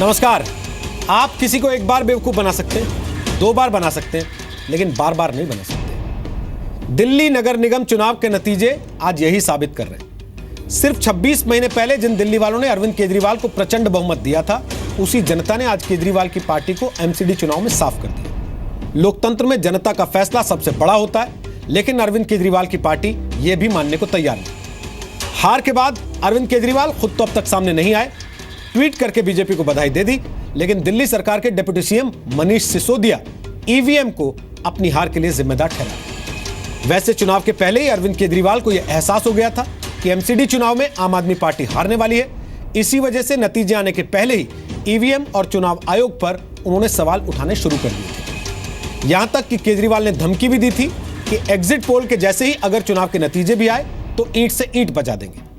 नमस्कार। आप किसी को एक बार बेवकूफ़ बना सकते हैं, 2 बार बना सकते हैं, लेकिन बार बार नहीं बना सकते। दिल्ली नगर निगम चुनाव के नतीजे आज यही साबित कर रहे हैं। सिर्फ 26 महीने पहले जिन दिल्ली वालों ने अरविंद केजरीवाल को प्रचंड बहुमत दिया था, उसी जनता ने आज केजरीवाल की पार्टी को एमसीडी चुनाव में साफ कर दिया। लोकतंत्र में जनता का फैसला सबसे बड़ा होता है, लेकिन अरविंद केजरीवाल की पार्टी यह भी मानने को तैयार नहीं। हार के बाद अरविंद केजरीवाल खुद तो अब तक सामने नहीं आए, ट्वीट करके बीजेपी को बधाई दे दी, लेकिन दिल्ली सरकार के deputy CM Manish Sisodia EVM को अपनी हार के लिए जिम्मेदार ठहराया। वैसे चुनाव के पहले ही अरविंद केजरीवाल को यह एहसास हो गया था कि एमसीडी चुनाव में आम आदमी पार्टी हारने वाली है। इसी वजह से नतीजे आने के पहले ही ईवीएम और चुनाव आयोग पर उन्होंने सवाल उठाने शुरू कर दिए थे। यहां तक कि केजरीवाल ने धमकी भी दी थी कि एग्जिट पोल के जैसे ही अगर चुनाव के नतीजे भी आए तो ईंट से ईंट बजा देंगे।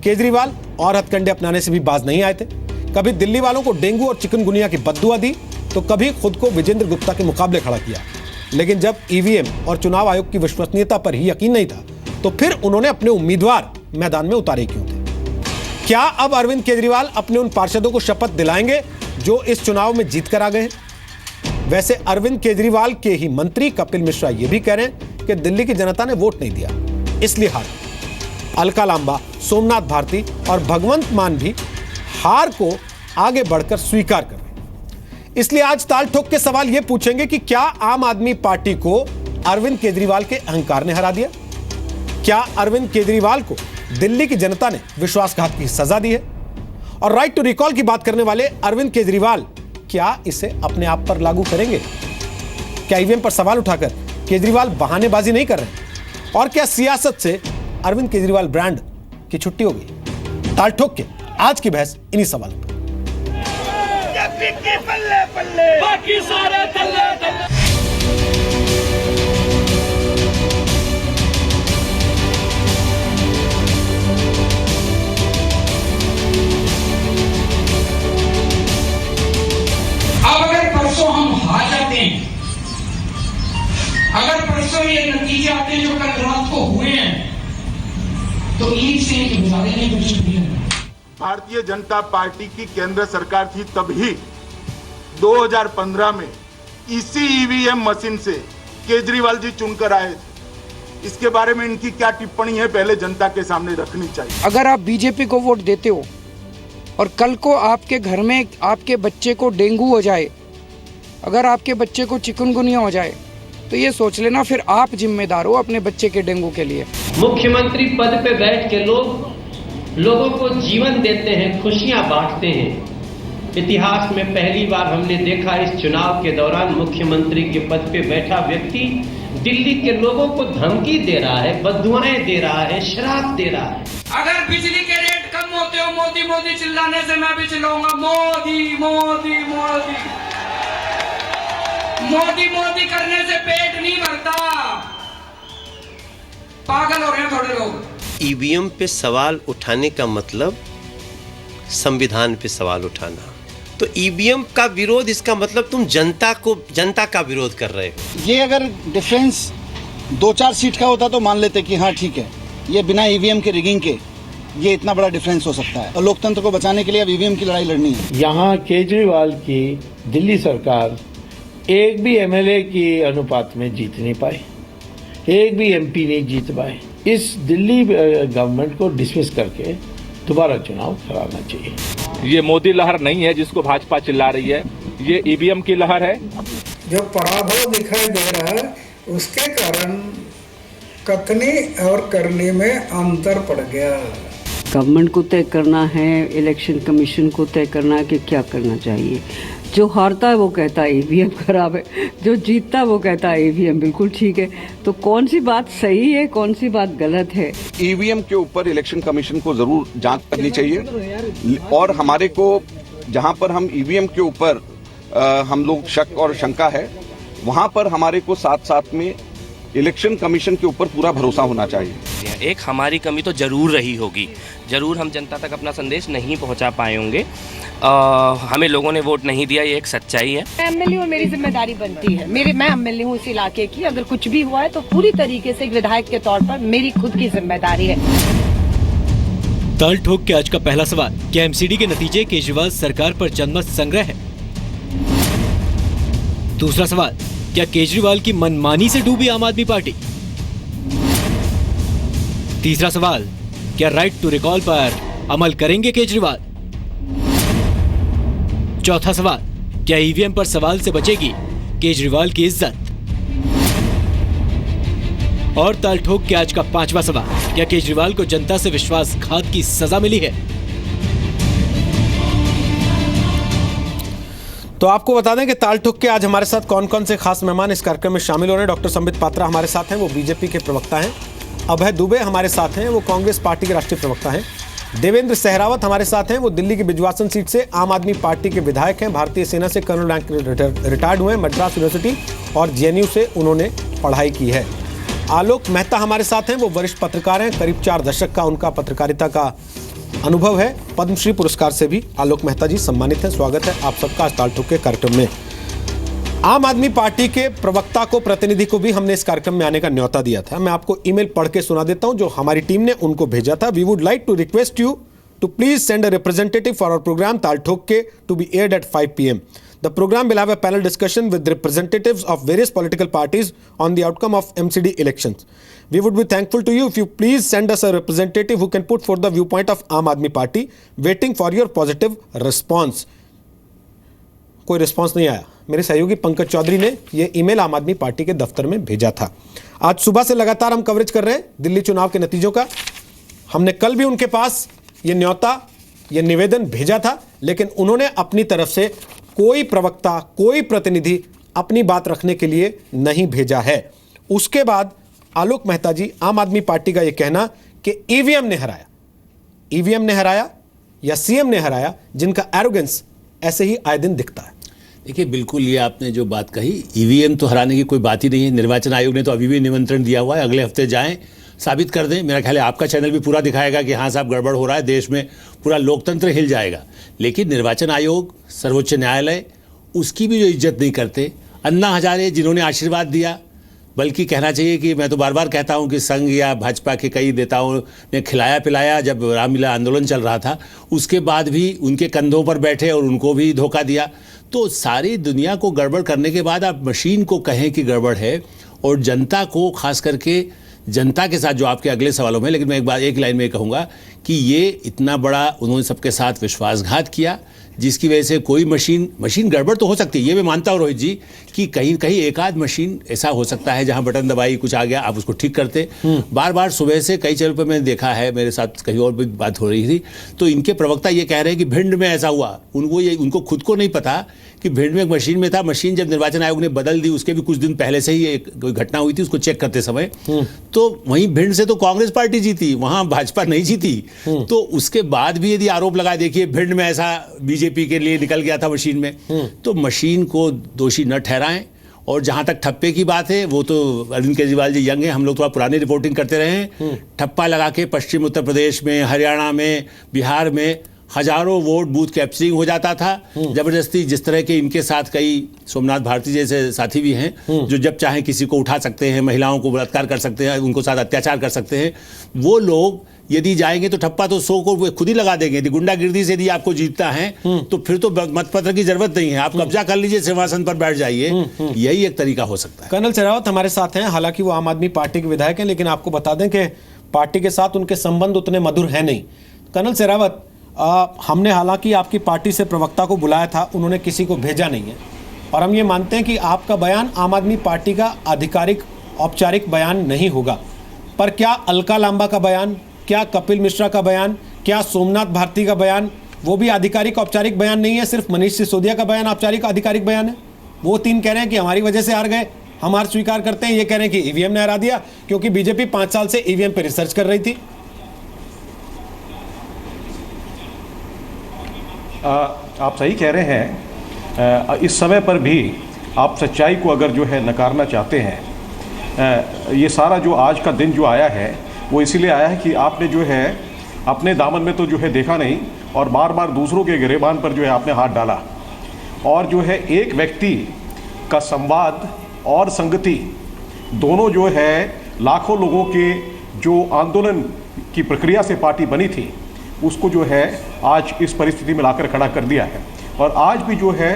केजरीवाल और हथकंडे अपनाने से भी बाज नहीं आए थे। कभी दिल्ली वालों को डेंगू और चिकनगुनिया की बददुआ दी, तो कभी खुद को विजेंद्र गुप्ता के मुकाबले खड़ा किया। लेकिन जब ईवीएम और चुनाव आयोग की विश्वसनीयता पर ही यकीन नहीं था, तो फिर उन्होंने अपने उम्मीदवार मैदान में उतारे क्यों थे? क्या अब अरविंद केजरीवाल अपने उन पार्षदों को शपथ दिलाएंगे जो इस चुनाव में जीत कर आ गए हैं? वैसे अरविंद केजरीवाल के ही मंत्री कपिल मिश्रा ये भी कह रहे हैं कि दिल्ली की जनता ने वोट नहीं दिया, इसलिए हार। अलका लांबा, सोमनाथ भारती और भगवंत मान भी हार को आगे बढ़कर स्वीकार कर रहे हैं। इसलिए आज ताल ठोक के सवाल यह पूछेंगे कि क्या आम आदमी पार्टी को अरविंद केजरीवाल के अहंकार ने हरा दिया? क्या अरविंद केजरीवाल को दिल्ली की जनता ने विश्वासघात की सजा दी है? और राइट टू रिकॉल की बात करने वाले अरविंद केजरीवाल क्या इसे अपने आप पर लागू करेंगे? क्या ईवीएम पर सवाल उठाकर केजरीवाल बहानेबाजी नहीं कर रहे? और क्या सियासत से अरविंद केजरीवाल ब्रांड की छुट्टी हो गई? ताल ठोक के आज की बहस इन्हीं सवालों पर। पल्ले पल्ले बाकी सारे तल्ले तल्ले। अब अगर परसों हम हार जाते हैं, अगर परसों ये नतीजे आते हैं जो कल रात को हुए हैं, तो ईद से एक गुजारे नहीं कर सकती है। भारतीय जनता पार्टी की केंद्र सरकार थी तभी 2015 में इसी ईवीएम मशीन से केजरीवाल जी चुनकर आए थे। इसके बारे में इनकी क्या टिप्पणी है पहले जनता के सामने रखनी चाहिए। अगर आप बीजेपी को वोट देते हो और कल को आपके घर में आपके बच्चे को डेंगू हो जाए, अगर आपके बच्चे को चिकनगुनिया हो जाए, तो ये सोच लेना फिर आप जिम्मेदार हो अपने बच्चे के डेंगू के लिए। मुख्यमंत्री पद पे बैठ के लोगों को जीवन देते हैं, खुशियां बांटते हैं। इतिहास में पहली बार हमने देखा इस चुनाव के दौरान मुख्यमंत्री के पद पे बैठा व्यक्ति दिल्ली के लोगों को धमकी दे रहा है, बददुआएं दे रहा है, शराब दे रहा है। अगर बिजली के रेट कम होते हो मोदी मोदी चिल्लाने से मैं भी चिल्लाऊंगा मोदी मोदी मोदी। मोदी मोदी करने से पेट नहीं भरता, पागल हो रहे हैं थोड़े लोग। ईवीएम पे सवाल उठाने का मतलब संविधान पे सवाल उठाना। तो ईवीएम का विरोध, इसका मतलब तुम जनता का विरोध कर रहे हो। ये अगर डिफरेंस 2-4 सीट का होता तो मान लेते कि हाँ ठीक है, ये बिना ईवीएम के रिगिंग के ये इतना बड़ा डिफरेंस हो सकता है। और लोकतंत्र को बचाने के लिए अब ईवीएम की लड़ाई लड़नी है। यहाँ केजरीवाल की दिल्ली सरकार एक भी एमएलए की अनुपात में जीत नहीं पाई, एक भी एमपी नहीं जीत पाए। इस दिल्ली गवर्नमेंट को डिसमिस करके दोबारा चुनाव कराना चाहिए। ये मोदी लहर नहीं है जिसको भाजपा चिल्ला रही है, ये ईवीएम की लहर है। जो पराभव दिखाई दे रहा है उसके कारण कथनी और करने में अंतर पड़ गया। गवर्नमेंट को तय करना है, इलेक्शन कमीशन को तय करना है कि क्या करना चाहिए। जो हारता है वो कहता है ईवीएम खराब है, जो जीतता है वो कहता है ईवीएम बिल्कुल ठीक है। तो कौन सी बात सही है, कौन सी बात गलत है? ईवीएम के ऊपर इलेक्शन कमीशन को जरूर जांच करनी चाहिए। और हमारे को जहां पर हम ईवीएम के ऊपर हम लोग शक और शंका है, वहां पर हमारे को साथ साथ में इलेक्शन कमीशन के ऊपर पूरा भरोसा होना चाहिए। एक हमारी कमी तो जरूर रही होगी, जरूर हम जनता तक अपना संदेश नहीं पहुंचा पाए होंगे। हमें लोगों ने वोट नहीं दिया, ये एक सच्चाई है। मैं एमएलए हूँ, मेरी जिम्मेदारी बनती है। मैं एमएलए हूँ इस इलाके की, अगर कुछ भी हुआ है तो पूरी तरीके से एक विधायक के तौर पर मेरी खुद की जिम्मेदारी है। दाल ठोक के आज का पहला सवाल, क्या एमसीडी के नतीजे केजरीवाल सरकार पर जनमत संग्रह है? दूसरा सवाल, क्या केजरीवाल की मनमानी से डूबी आम आदमी पार्टी? तीसरा सवाल, क्या राइट टू रिकॉल पर अमल करेंगे केजरीवाल? चौथा सवाल, क्या ईवीएम पर सवाल से बचेगी केजरीवाल की इज्जत? और ताल ठोक के आज का पांचवा सवाल, क्या केजरीवाल को जनता से विश्वासघात की सजा मिली है? तो आपको बता दें कि ताल ठोक के आज हमारे साथ कौन कौन से खास मेहमान इस कार्यक्रम में शामिल हो रहे हैं। डॉक्टर संबित पात्रा हमारे साथ हैं, वो बीजेपी के प्रवक्ता हैं। अभय दुबे हमारे साथ हैं, वो कांग्रेस पार्टी के राष्ट्रीय प्रवक्ता हैं। देवेंद्र सहरावत हमारे साथ हैं, वो दिल्ली की बिजवासन सीट से आम आदमी पार्टी के विधायक हैं। भारतीय सेना से कर्नल रैंक रिटायर्ड हुए हैं। मद्रास यूनिवर्सिटी और जेएनयू से उन्होंने पढ़ाई की है। आलोक मेहता हमारे साथ हैं, वो वरिष्ठ पत्रकार हैं। करीब 4 दशक का उनका पत्रकारिता का अनुभव है। पद्मश्री पुरस्कार से भी आलोक मेहता जी सम्मानित हैं। स्वागत है आप सबका ताल ठोक के कार्यक्रम में। आम आदमी पार्टी के प्रवक्ता को, प्रतिनिधि को भी हमने इस कार्यक्रम में आने का न्योता दिया था। मैं आपको ईमेल पढ़ के सुना देता हूं जो हमारी टीम ने उनको भेजा था। We would like to request you to please send a representative for our programme Taal Thok Ke to be aired at 5 PM. The program will have a panel discussion with representatives of various political parties on the outcome of MCD elections. We would be thankful to you if you please send us a representative who can put forth the viewpoint of Aam Aadmi Party. Waiting for your positive response. कोई response नहीं आया। मेरे सहयोगी पंकज चौधरी ने यह email आम आदमी party के दफ्तर में भेजा था। आज सुबह से लगातार हम कवरेज कर रहे हैं दिल्ली चुनाव के नतीजों का। हमने कल भी उनके पास ये न्योता, ये निवेदन भेजा था, लेकिन उन्होंने अपनी तरफ से कोई प्रवक्ता, कोई प्रतिनिधि अपनी बात रखने के लिए नहीं भेजा है। उसके बाद आलोक मेहता जी, आम आदमी पार्टी का यह कहना कि ईवीएम ने हराया, ईवीएम ने हराया या सीएम ने हराया, जिनका एरोगेंस ऐसे ही आए दिन दिखता है। देखिए, बिल्कुल ये आपने जो बात कही, ईवीएम तो हराने की कोई बात ही नहीं है। निर्वाचन आयोग ने तो अभी भी निमंत्रण दिया हुआ है, अगले हफ्ते जाएं, साबित कर दें। मेरा ख्याल है आपका चैनल भी पूरा दिखाएगा कि हाँ साहब गड़बड़ हो रहा है, देश में पूरा लोकतंत्र हिल जाएगा। लेकिन निर्वाचन आयोग, सर्वोच्च न्यायालय, उसकी भी जो इज्जत नहीं करते। अन्ना हजारे जिन्होंने आशीर्वाद दिया, बल्कि कहना चाहिए कि मैं तो बार बार कहता हूं कि संघ या भाजपा के कई नेताओं ने खिलाया पिलाया जब रामलीला आंदोलन चल रहा था, उसके बाद भी उनके कंधों पर बैठे और उनको भी धोखा दिया। तो सारी दुनिया को गड़बड़ करने के बाद आप मशीन को कहें कि गड़बड़ है, और जनता को, खास करके जनता के साथ, जो आपके अगले सवालों में, लेकिन मैं एक लाइन में कहूँगा कि ये इतना बड़ा उन्होंने सबके साथ विश्वासघात किया, जिसकी वजह से कोई मशीन गड़बड़ तो हो सकती है, ये मैं मानता हूँ रोहित जी, कि कहीं कहीं एक आध मशीन ऐसा हो सकता है जहां बटन दबाई कुछ आ गया, आप उसको ठीक करते। बार बार सुबह से कई चैनल पर मैंने देखा है, मेरे साथ कहीं और भी बात हो रही थी, तो इनके प्रवक्ता ये कह रहे हैं कि भिंड में ऐसा हुआ। उनको खुद को नहीं पता कि भिंड में एक मशीन में था। मशीन जब निर्वाचन आयोग ने बदल दी, उसके भी कुछ दिन पहले से ही एक घटना हुई थी, उसको चेक करते समय। तो वहीं भिंड से तो कांग्रेस पार्टी जीती, वहां भाजपा नहीं जीती। तो उसके बाद भी यदि आरोप लगाए, देखिए भिंड में ऐसा बीजेपी के लिए निकल गया था मशीन में, तो मशीन को दोषी न ठहराएं। और जहां तक ठप्पे की बात है, वो तो अरविंद केजरीवाल जी यंग हैं, हम लोग थोड़ा पुरानी रिपोर्टिंग करते रहे हैं। ठप्पा लगा के पश्चिम उत्तर प्रदेश में, हरियाणा में, बिहार में हजारों वोट बूथ कैप्चरिंग हो जाता था जबरदस्ती। जिस तरह के इनके साथ कई सोमनाथ भारती जैसे साथी भी हैं, जो जब चाहें किसी को उठा सकते हैं, महिलाओं को बलात्कार कर सकते हैं, उनको साथ अत्याचार कर सकते हैं। वो लोग यदि जाएंगे तो ठप्पा तो 100 को खुद ही लगा देंगे। यदि गुंडागिर्दी से यदि आपको जीतता है तो फिर तो मतपत्र की जरूरत नहीं है, आप कब्जा कर लीजिए, सिंहासन पर बैठ जाइए। यही एक तरीका हो सकता है। कर्नल सहरावत हमारे साथ हैं, हालांकि वो आम आदमी पार्टी के विधायक हैं, लेकिन आपको बता दें कि पार्टी के साथ उनके संबंध उतने मधुर है नहीं। कर्नल सहरावत, हमने हालांकि आपकी पार्टी से प्रवक्ता को बुलाया था, उन्होंने किसी को भेजा नहीं है, और हम ये मानते हैं कि आपका बयान आम आदमी पार्टी का आधिकारिक औपचारिक बयान नहीं होगा। पर क्या अलका लांबा का बयान, क्या कपिल मिश्रा का बयान, क्या सोमनाथ भारती का बयान, वो भी आधिकारिक औपचारिक बयान नहीं है? सिर्फ मनीष सिसोदिया का बयान औपचारिक आधिकारिक बयान है। वो 3 कह रहे हैं कि हमारी वजह से हार गए, हम हार स्वीकार करते हैं। ये कह रहे हैं कि ईवीएम ने हरा दिया, क्योंकि बीजेपी 5 साल से ईवीएम पर रिसर्च कर रही थी। आप सही कह रहे हैं। इस समय पर भी आप सच्चाई को अगर जो है नकारना चाहते हैं, ये सारा जो आज का दिन जो आया है वो इसीलिए आया है कि आपने जो है अपने दामन में तो जो है देखा नहीं, और बार बार दूसरों के गिरेबान पर जो है आपने हाथ डाला। और जो है एक व्यक्ति का संवाद और संगति दोनों जो है लाखों लोगों के जो आंदोलन की प्रक्रिया से पार्टी बनी थी, उसको जो है आज इस परिस्थिति में लाकर खड़ा कर दिया है। और आज भी जो है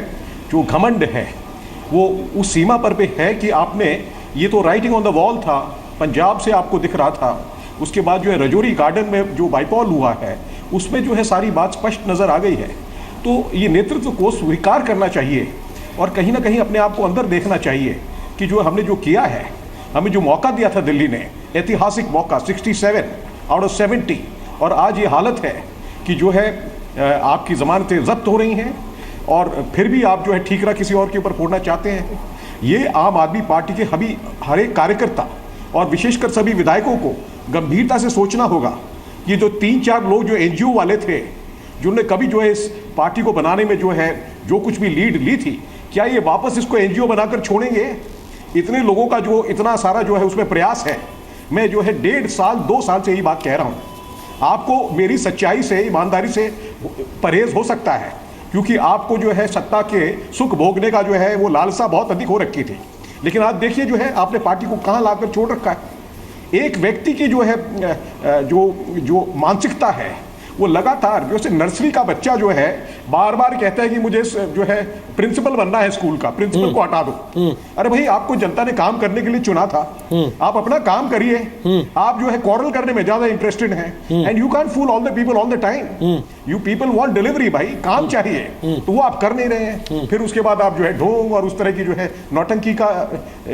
जो घमंड है वो उस सीमा पर भी है कि आपने, ये तो राइटिंग ऑन द वॉल था, पंजाब से आपको दिख रहा था, उसके बाद जो है रजौरी गार्डन में जो बाइपॉल हुआ है उसमें जो है सारी बात स्पष्ट नज़र आ गई है। तो ये नेतृत्व को स्वीकार करना चाहिए और कहीं ना कहीं अपने आप को अंदर देखना चाहिए कि जो हमने जो किया है, हमें जो मौका दिया था दिल्ली ने, ऐतिहासिक मौका 67 आउट ऑफ 70, और आज ये हालत है कि जो है आपकी ज़मानतें जब्त हो रही हैं और फिर भी आप जो है ठीकरा किसी और के ऊपर फोड़ना चाहते हैं। ये आम आदमी पार्टी के हर एक कार्यकर्ता और विशेषकर सभी विधायकों को गंभीरता से सोचना होगा। ये जो 3-4 लोग जो NGO वाले थे, जिन्होंने कभी जो है इस पार्टी को बनाने में जो है जो कुछ भी लीड ली थी, क्या ये वापस इसको NGO बनाकर छोड़ेंगे? इतने लोगों का जो इतना सारा जो है उसमें प्रयास है। मैं जो है 1.5 साल 2 साल से यही बात कह रहा हूँ। आपको मेरी सच्चाई से, ईमानदारी से परहेज हो सकता है, क्योंकि आपको जो है सत्ता के सुख भोगने का जो है वो लालसा बहुत अधिक हो रखी थी। लेकिन आप देखिए जो है आपने पार्टी को कहाँ लाकर छोड़ रखा है। एक व्यक्ति की जो है जो मानसिकता है वो लगातार, जैसे नर्सरी का बच्चा जो है बार बार कहता है कि मुझे जो है प्रिंसिपल बनना है स्कूल का, प्रिंसिपल को हटा दो। अरे भाई, आपको जनता ने काम करने के लिए चुना था, आप अपना काम करिए। आप जो है कॉरल करने में ज्यादा इंटरेस्टेड हैं and you can't fool all the people all the time. You people want delivery, भाई काम चाहिए, तो वो आप कर नहीं रहे हैं। फिर उसके बाद आप जो है ढोंग और उस तरह की जो है नौटंकी का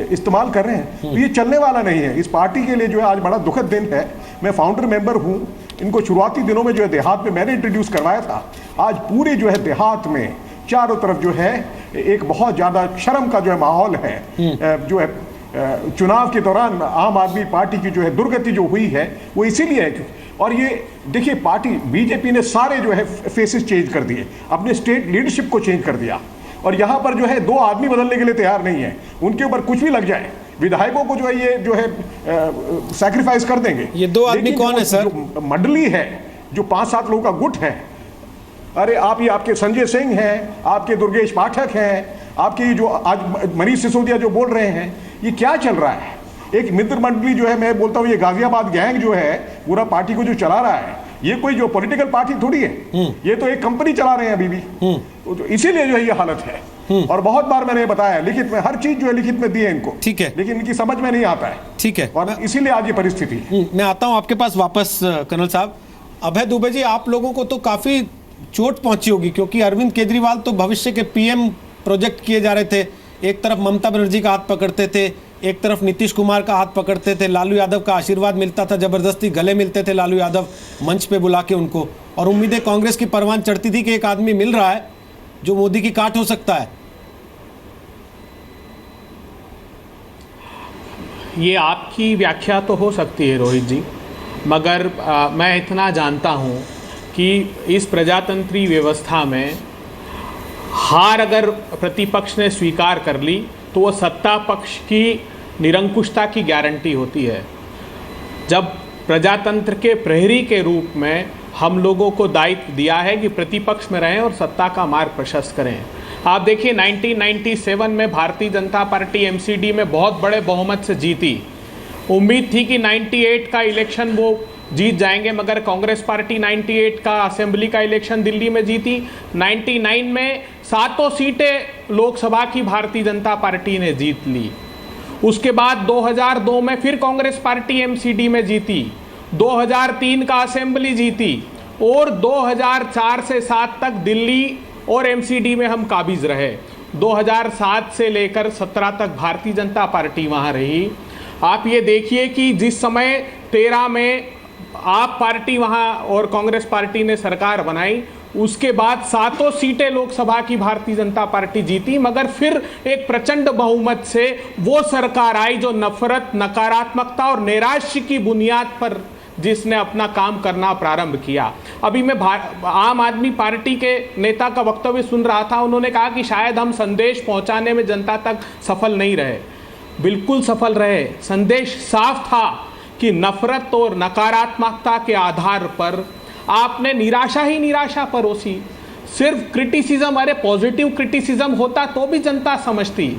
इस्तेमाल कर रहे हैं, तो ये चलने वाला नहीं है। इस पार्टी के लिए जो है आज बड़ा दुखद दिन है। मैं फाउंडर मेंबर हूँ। इनको शुरुआती दिनों में जो है देहात में मैंने इंट्रोड्यूस करवाया था। आज पूरे जो है देहात में चारों तरफ जो है एक बहुत ज़्यादा शर्म का जो है माहौल है। जो है चुनाव के दौरान आम आदमी पार्टी की जो है दुर्गति जो हुई है वो इसीलिए है। और ये देखिए, पार्टी बीजेपी ने सारे जो है फेसेस चेंज कर दिए, अपने स्टेट लीडरशिप को चेंज कर दिया, और यहाँ पर जो है 2 आदमी बदलने के लिए तैयार नहीं है। उनके ऊपर कुछ भी लग जाए, विधायकों को जो है ये जो है सैक्रिफाइस कर देंगे। ये 2 आदमी कौन है सर? जो मंडली है, जो 5-7 लोगों का गुट है, अरे आप ये आपके संजय सिंह हैं, आपके दुर्गेश पाठक हैं, आपके जो आज मनीष सिसोदिया जो बोल रहे हैं, ये क्या चल रहा है? एक मित्र मंडली जो है, मैं बोलता हूँ ये गाजियाबाद गैंग जो है पूरा पार्टी को जो चला रहा है, ये कोई जो पॉलिटिकल पार्टी थोड़ी है, ये तो एक कंपनी चला रहे हैं अभी भी। तो इसीलिए जो है ये हालत है। और बहुत बार मैंने बताया लिखित में, हर चीज जो है लिखित में दी है इनको, ठीक है, लेकिन इनकी समझ में नहीं आता है। ठीक है, और इसीलिए आज ये परिस्थिति। मैं आता हूं आपके पास वापस। कर्नल साहब, अभय दुबे जी, आप लोगों को तो काफी चोट पहुंची होगी, क्योंकि अरविंद केजरीवाल तो भविष्य के PM प्रोजेक्ट किए जा रहे थे। एक तरफ ममता बनर्जी का हाथ पकड़ते थे, एक तरफ नीतीश कुमार का हाथ पकड़ते थे, लालू यादव का आशीर्वाद मिलता था, जबरदस्ती गले मिलते थे लालू यादव मंच पे बुला के उनको, और उम्मीदें कांग्रेस की परवान चढ़ती थी कि एक आदमी मिल रहा है जो मोदी की काट हो सकता है। ये आपकी व्याख्या तो हो सकती है रोहित जी, मगर मैं इतना जानता हूँ कि इस प्रजातंत्री व्यवस्था में हार अगर प्रतिपक्ष ने स्वीकार कर ली तो वो सत्ता पक्ष की निरंकुशता की गारंटी होती है। जब प्रजातंत्र के प्रहरी के रूप में हम लोगों को दायित्व दिया है कि प्रतिपक्ष में रहें और सत्ता का मार्ग प्रशस्त करें। आप देखिए 1997 में भारतीय जनता पार्टी MCD में बहुत बड़े बहुमत से जीती। उम्मीद थी कि 98 का इलेक्शन वो जीत जाएंगे, मगर कांग्रेस पार्टी 98 का असेंबली का इलेक्शन दिल्ली में जीती। 99 में 7 सीटें लोकसभा की भारतीय जनता पार्टी ने जीत ली। उसके बाद 2002 में फिर कांग्रेस पार्टी MCD में जीती, 2003 का असेंबली जीती, और 2004 से 7 तक दिल्ली और MCD में हम काबिज रहे। 2007 से लेकर 17 तक भारतीय जनता पार्टी वहाँ रही। आप ये देखिए कि जिस समय 13 में आप पार्टी वहाँ और कांग्रेस पार्टी ने सरकार बनाई, उसके बाद 7 सीटें लोकसभा की भारतीय जनता पार्टी जीती, मगर फिर एक प्रचंड बहुमत से वो सरकार आई जो नफरत, नकारात्मकता और नैराश्य की बुनियाद पर जिसने अपना काम करना प्रारंभ किया। अभी मैं आम आदमी पार्टी के नेता का वक्तव्य सुन रहा था, उन्होंने कहा कि शायद हम संदेश पहुंचाने में जनता तक सफल नहीं रहे। बिल्कुल सफल रहे। संदेश साफ था कि नफरत और नकारात्मकता के आधार पर आपने निराशा ही निराशा परोसी। सिर्फ क्रिटिसिज्म, अरे पॉजिटिव क्रिटिसिज्म होता तो भी जनता समझती।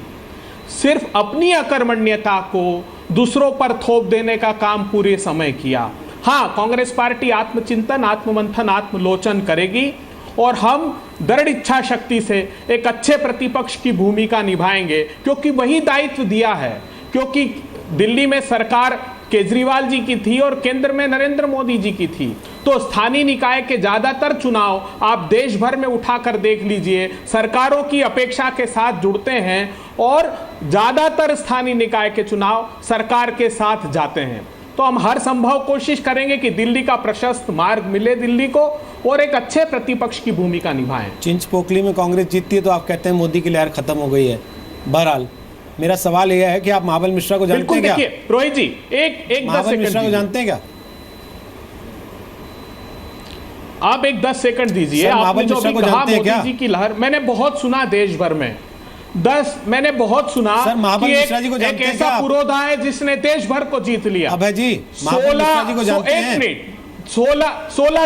सिर्फ अपनी अकर्मण्यता को दूसरों पर थोप देने का काम पूरे समय किया। हाँ, कांग्रेस पार्टी आत्मचिंतन, आत्ममंथन, आत्मलोचन करेगी और हम दृढ़ इच्छा शक्ति से एक अच्छे प्रतिपक्ष की भूमिका निभाएंगे, क्योंकि वही दायित्व दिया है। क्योंकि दिल्ली में सरकार केजरीवाल जी की थी और केंद्र में नरेंद्र मोदी जी की थी, तो स्थानीय निकाय के ज्यादातर चुनाव आप देश भर में उठाकर देख लीजिए, सरकारों की अपेक्षा के साथ जुड़ते हैं और ज्यादातर स्थानीय निकाय के चुनाव सरकार के साथ जाते हैं। तो हम हर संभव कोशिश करेंगे कि दिल्ली का प्रशस्त मार्ग मिले दिल्ली को और एक अच्छे प्रतिपक्ष की भूमिका निभाएं। चिंचपोकली में कांग्रेस जीतती है तो आप कहते हैं मोदी की लहर खत्म हो गई है। बहरहाल मेरा सवाल यह है कि आप महाबल मिश्रा को जानते हैं क्या? देखिए रोहित जी, एक महाबल मिश्रा को जानते हैं क्या? आप एक 10 सेकंड दीजिए। आपने जो अभी कहा मोदी जी की लहर, मैंने बहुत सुना देश भर में, मैंने बहुत सुना कि एक ऐसा पुरोधा है जिसने देश भर को जीत लिया। अभय जी, 16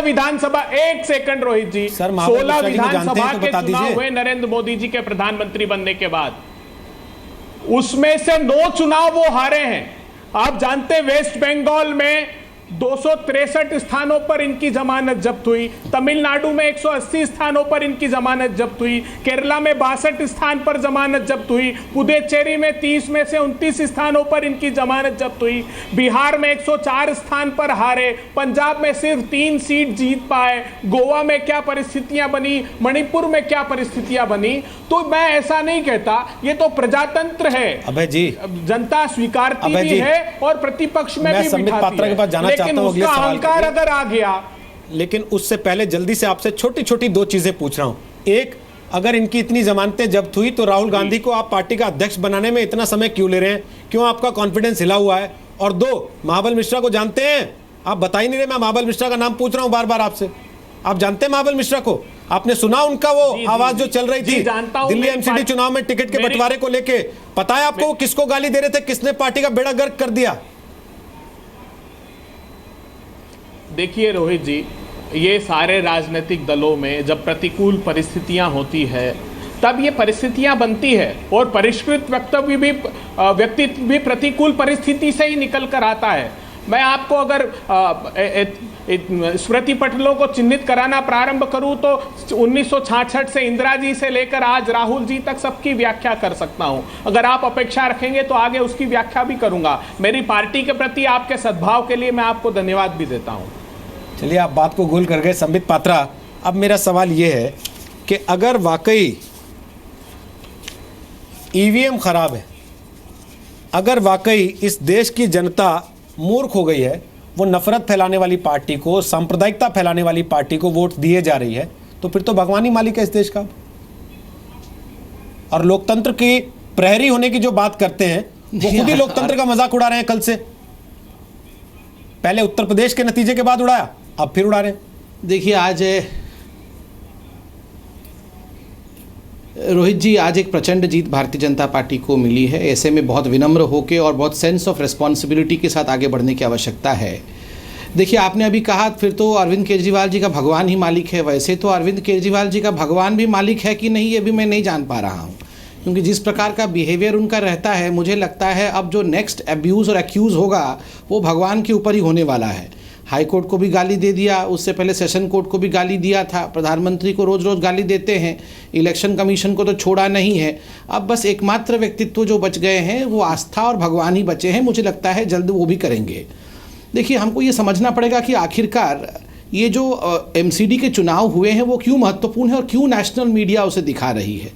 विधानसभा, एक सेकंड रोहित जी, 16 विधानसभा के चुनाव हुए नरेंद्र मोदी जी के प्रधानमंत्री बनने के बाद, उसमें से 9 चुनाव वो हारे हैं। आप जानते हैं वेस्ट बंगाल में 263 स्थानों पर इनकी जमानत जब्त हुई, तमिलनाडु में 180 स्थानों पर इनकी जमानत जब्त हुई, केरला में 62 स्थान पर जमानत जब्त हुई, पुडुचेरी में 30 में से 29 स्थानों पर इनकी जमानत जब्त हुई, बिहार में 104 स्थान पर हारे, पंजाब में सिर्फ 3 सीट जीत पाए, गोवा में क्या परिस्थितियां बनी, मणिपुर में क्या परिस्थितियां बनी। तो मैं ऐसा नहीं कहता, ये तो प्रजातंत्र है, अभय जी, जनता स्वीकारती भी है और प्रतिपक्ष में भी बिठाती है, लेकिन उसका अहंकार अगर आ गया। लेकिन उससे पहले जल्दी से आपसे छोटी छोटी 2 चीजें पूछ रहा हूं। एक, अगर इनकी इतनी जमानतें जब्त हुई तो राहुल गांधी को आप पार्टी का अध्यक्ष बनाने में इतना समय क्यों ले रहे हैं? क्यों आपका कॉन्फिडेंस हिला हुआ है? और 2, महाबल मिश्रा को जानते हैं? आप बता ही नहीं रहे। मैं महाबल मिश्रा का नाम पूछ रहा हूं बार बार आपसे। आप जानते हैं महाबल मिश्रा को? आपने सुना उनका वो आवाज जो चल रही थी दिल्ली एमसीडी चुनाव में टिकट के बंटवारे को लेके? पता है आपको वो किसको गाली दे रहे थे, किसने पार्टी का बेड़ा गर्क कर दिया? देखिए रोहित जी, ये सारे राजनीतिक दलों में जब प्रतिकूल परिस्थितियां होती है तब ये परिस्थितियां बनती है और परिष्कृत व्यक्तित्व भी प्रतिकूल परिस्थिति से ही निकल कर आता है। मैं आपको अगर स्मृति पटलों को चिन्हित कराना प्रारंभ करूं तो 1966 से इंदिरा जी से लेकर आज राहुल जी तक सबकी व्याख्या कर सकता हूं। अगर आप अपेक्षा रखेंगे तो आगे उसकी व्याख्या भी करूंगा। मेरी पार्टी के प्रति आपके सद्भाव के लिए मैं आपको धन्यवाद भी देता हूं। चलिए, आप बात को गोल कर गए संबित पात्रा। अब मेरा सवाल यह है कि अगर वाकई ईवीएम खराब है, अगर वाकई इस देश की जनता मूर्ख हो गई है, वो नफरत फैलाने वाली पार्टी को, सांप्रदायिकता फैलाने वाली पार्टी को वोट दिए जा रही है, तो फिर तो भगवान ही मालिक है इस देश का। और लोकतंत्र की प्रहरी होने की जो बात करते हैं वो खुद ही लोकतंत्र का मजाक उड़ा रहे हैं। कल से पहले उत्तर प्रदेश के नतीजे के बाद उड़ाया, अब फिर उड़ा रहे हैं। देखिए, आज रोहित जी, आज एक प्रचंड जीत भारतीय जनता पार्टी को मिली है। ऐसे में बहुत विनम्र होकर और बहुत सेंस ऑफ रिस्पॉन्सिबिलिटी के साथ आगे बढ़ने की आवश्यकता है। देखिए, आपने अभी कहा फिर तो अरविंद केजरीवाल जी का भगवान ही मालिक है। वैसे तो अरविंद केजरीवाल जी का भगवान भी मालिक है कि नहीं, ये भी मैं नहीं जान पा रहा हूँ, क्योंकि जिस प्रकार का बिहेवियर उनका रहता है, मुझे लगता है अब जो नेक्स्ट अब्यूज़ और एक्यूज़ होगा वो भगवान के ऊपर ही होने वाला है। हाई कोर्ट को भी गाली दे दिया, उससे पहले सेशन कोर्ट को भी गाली दिया था, प्रधानमंत्री को रोज़ रोज़ गाली देते हैं, इलेक्शन कमीशन को तो छोड़ा नहीं है। अब बस एकमात्र व्यक्तित्व जो बच गए हैं वो आस्था और भगवान ही बचे हैं। मुझे लगता है जल्द वो भी करेंगे। देखिए, हमको ये समझना पड़ेगा कि आखिरकार ये जो एमसीडी के चुनाव हुए हैं वो क्यों महत्वपूर्ण है और क्यों नेशनल मीडिया उसे दिखा रही है।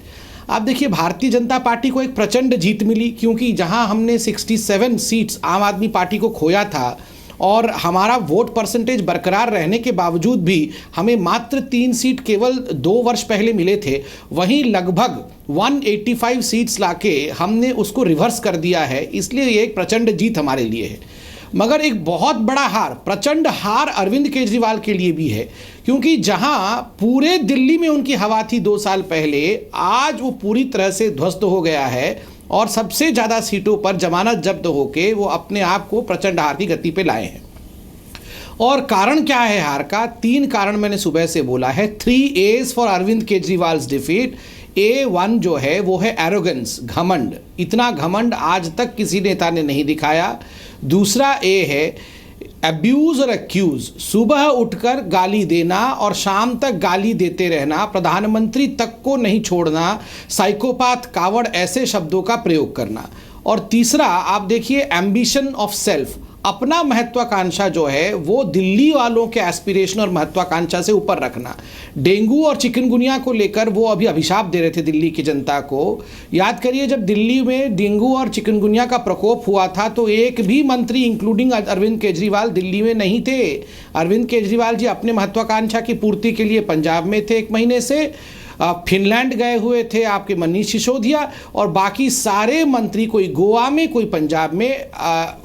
आप देखिए, भारतीय जनता पार्टी को एक प्रचंड जीत मिली, क्योंकि जहां हमने 67 सीट्स आम आदमी पार्टी को खोया था और हमारा वोट परसेंटेज बरकरार रहने के बावजूद भी हमें मात्र 3 सीट केवल 2 वर्ष पहले मिले थे, वहीं लगभग 185 सीट्स लाके हमने उसको रिवर्स कर दिया है। इसलिए ये एक प्रचंड जीत हमारे लिए है। मगर एक बहुत बड़ा हार, प्रचंड हार अरविंद केजरीवाल के लिए भी है, क्योंकि जहां पूरे दिल्ली में उनकी हवा थी 2 साल पहले, आज वो पूरी तरह से ध्वस्त हो गया है और सबसे ज़्यादा सीटों पर जमानत जब्त होके वो अपने आप को प्रचंड हार की गति पे लाए हैं। और कारण क्या है हार का? 3 कारण मैंने सुबह से बोला है। 3 A's for Arvind Kejriwal's defeat. A1 जो है वो है एरोगेंस, घमंड। इतना घमंड आज तक किसी नेता ने नहीं दिखाया। दूसरा A है अब्यूज और एक्यूज, सुबह उठकर गाली देना और शाम तक गाली देते रहना, प्रधानमंत्री तक को नहीं छोड़ना, साइकोपाथ, कावड़, ऐसे शब्दों का प्रयोग करना। और तीसरा आप देखिए एम्बिशन ऑफ सेल्फ, अपना महत्वाकांक्षा जो है वो दिल्ली वालों के एस्पिरेशन और महत्वाकांक्षा से ऊपर रखना। डेंगू और चिकनगुनिया को लेकर वो अभी अभिशाप दे रहे थे दिल्ली की जनता को। याद करिए जब दिल्ली में डेंगू और चिकनगुनिया का प्रकोप हुआ था तो एक भी मंत्री इंक्लूडिंग अरविंद केजरीवाल दिल्ली में नहीं थे। अरविंद केजरीवाल जी अपने महत्वाकांक्षा की पूर्ति के लिए पंजाब में थे 1 महीने से, फिनलैंड गए हुए थे आपके मनीष सिसोदिया, और बाकी सारे मंत्री कोई गोवा में कोई पंजाब में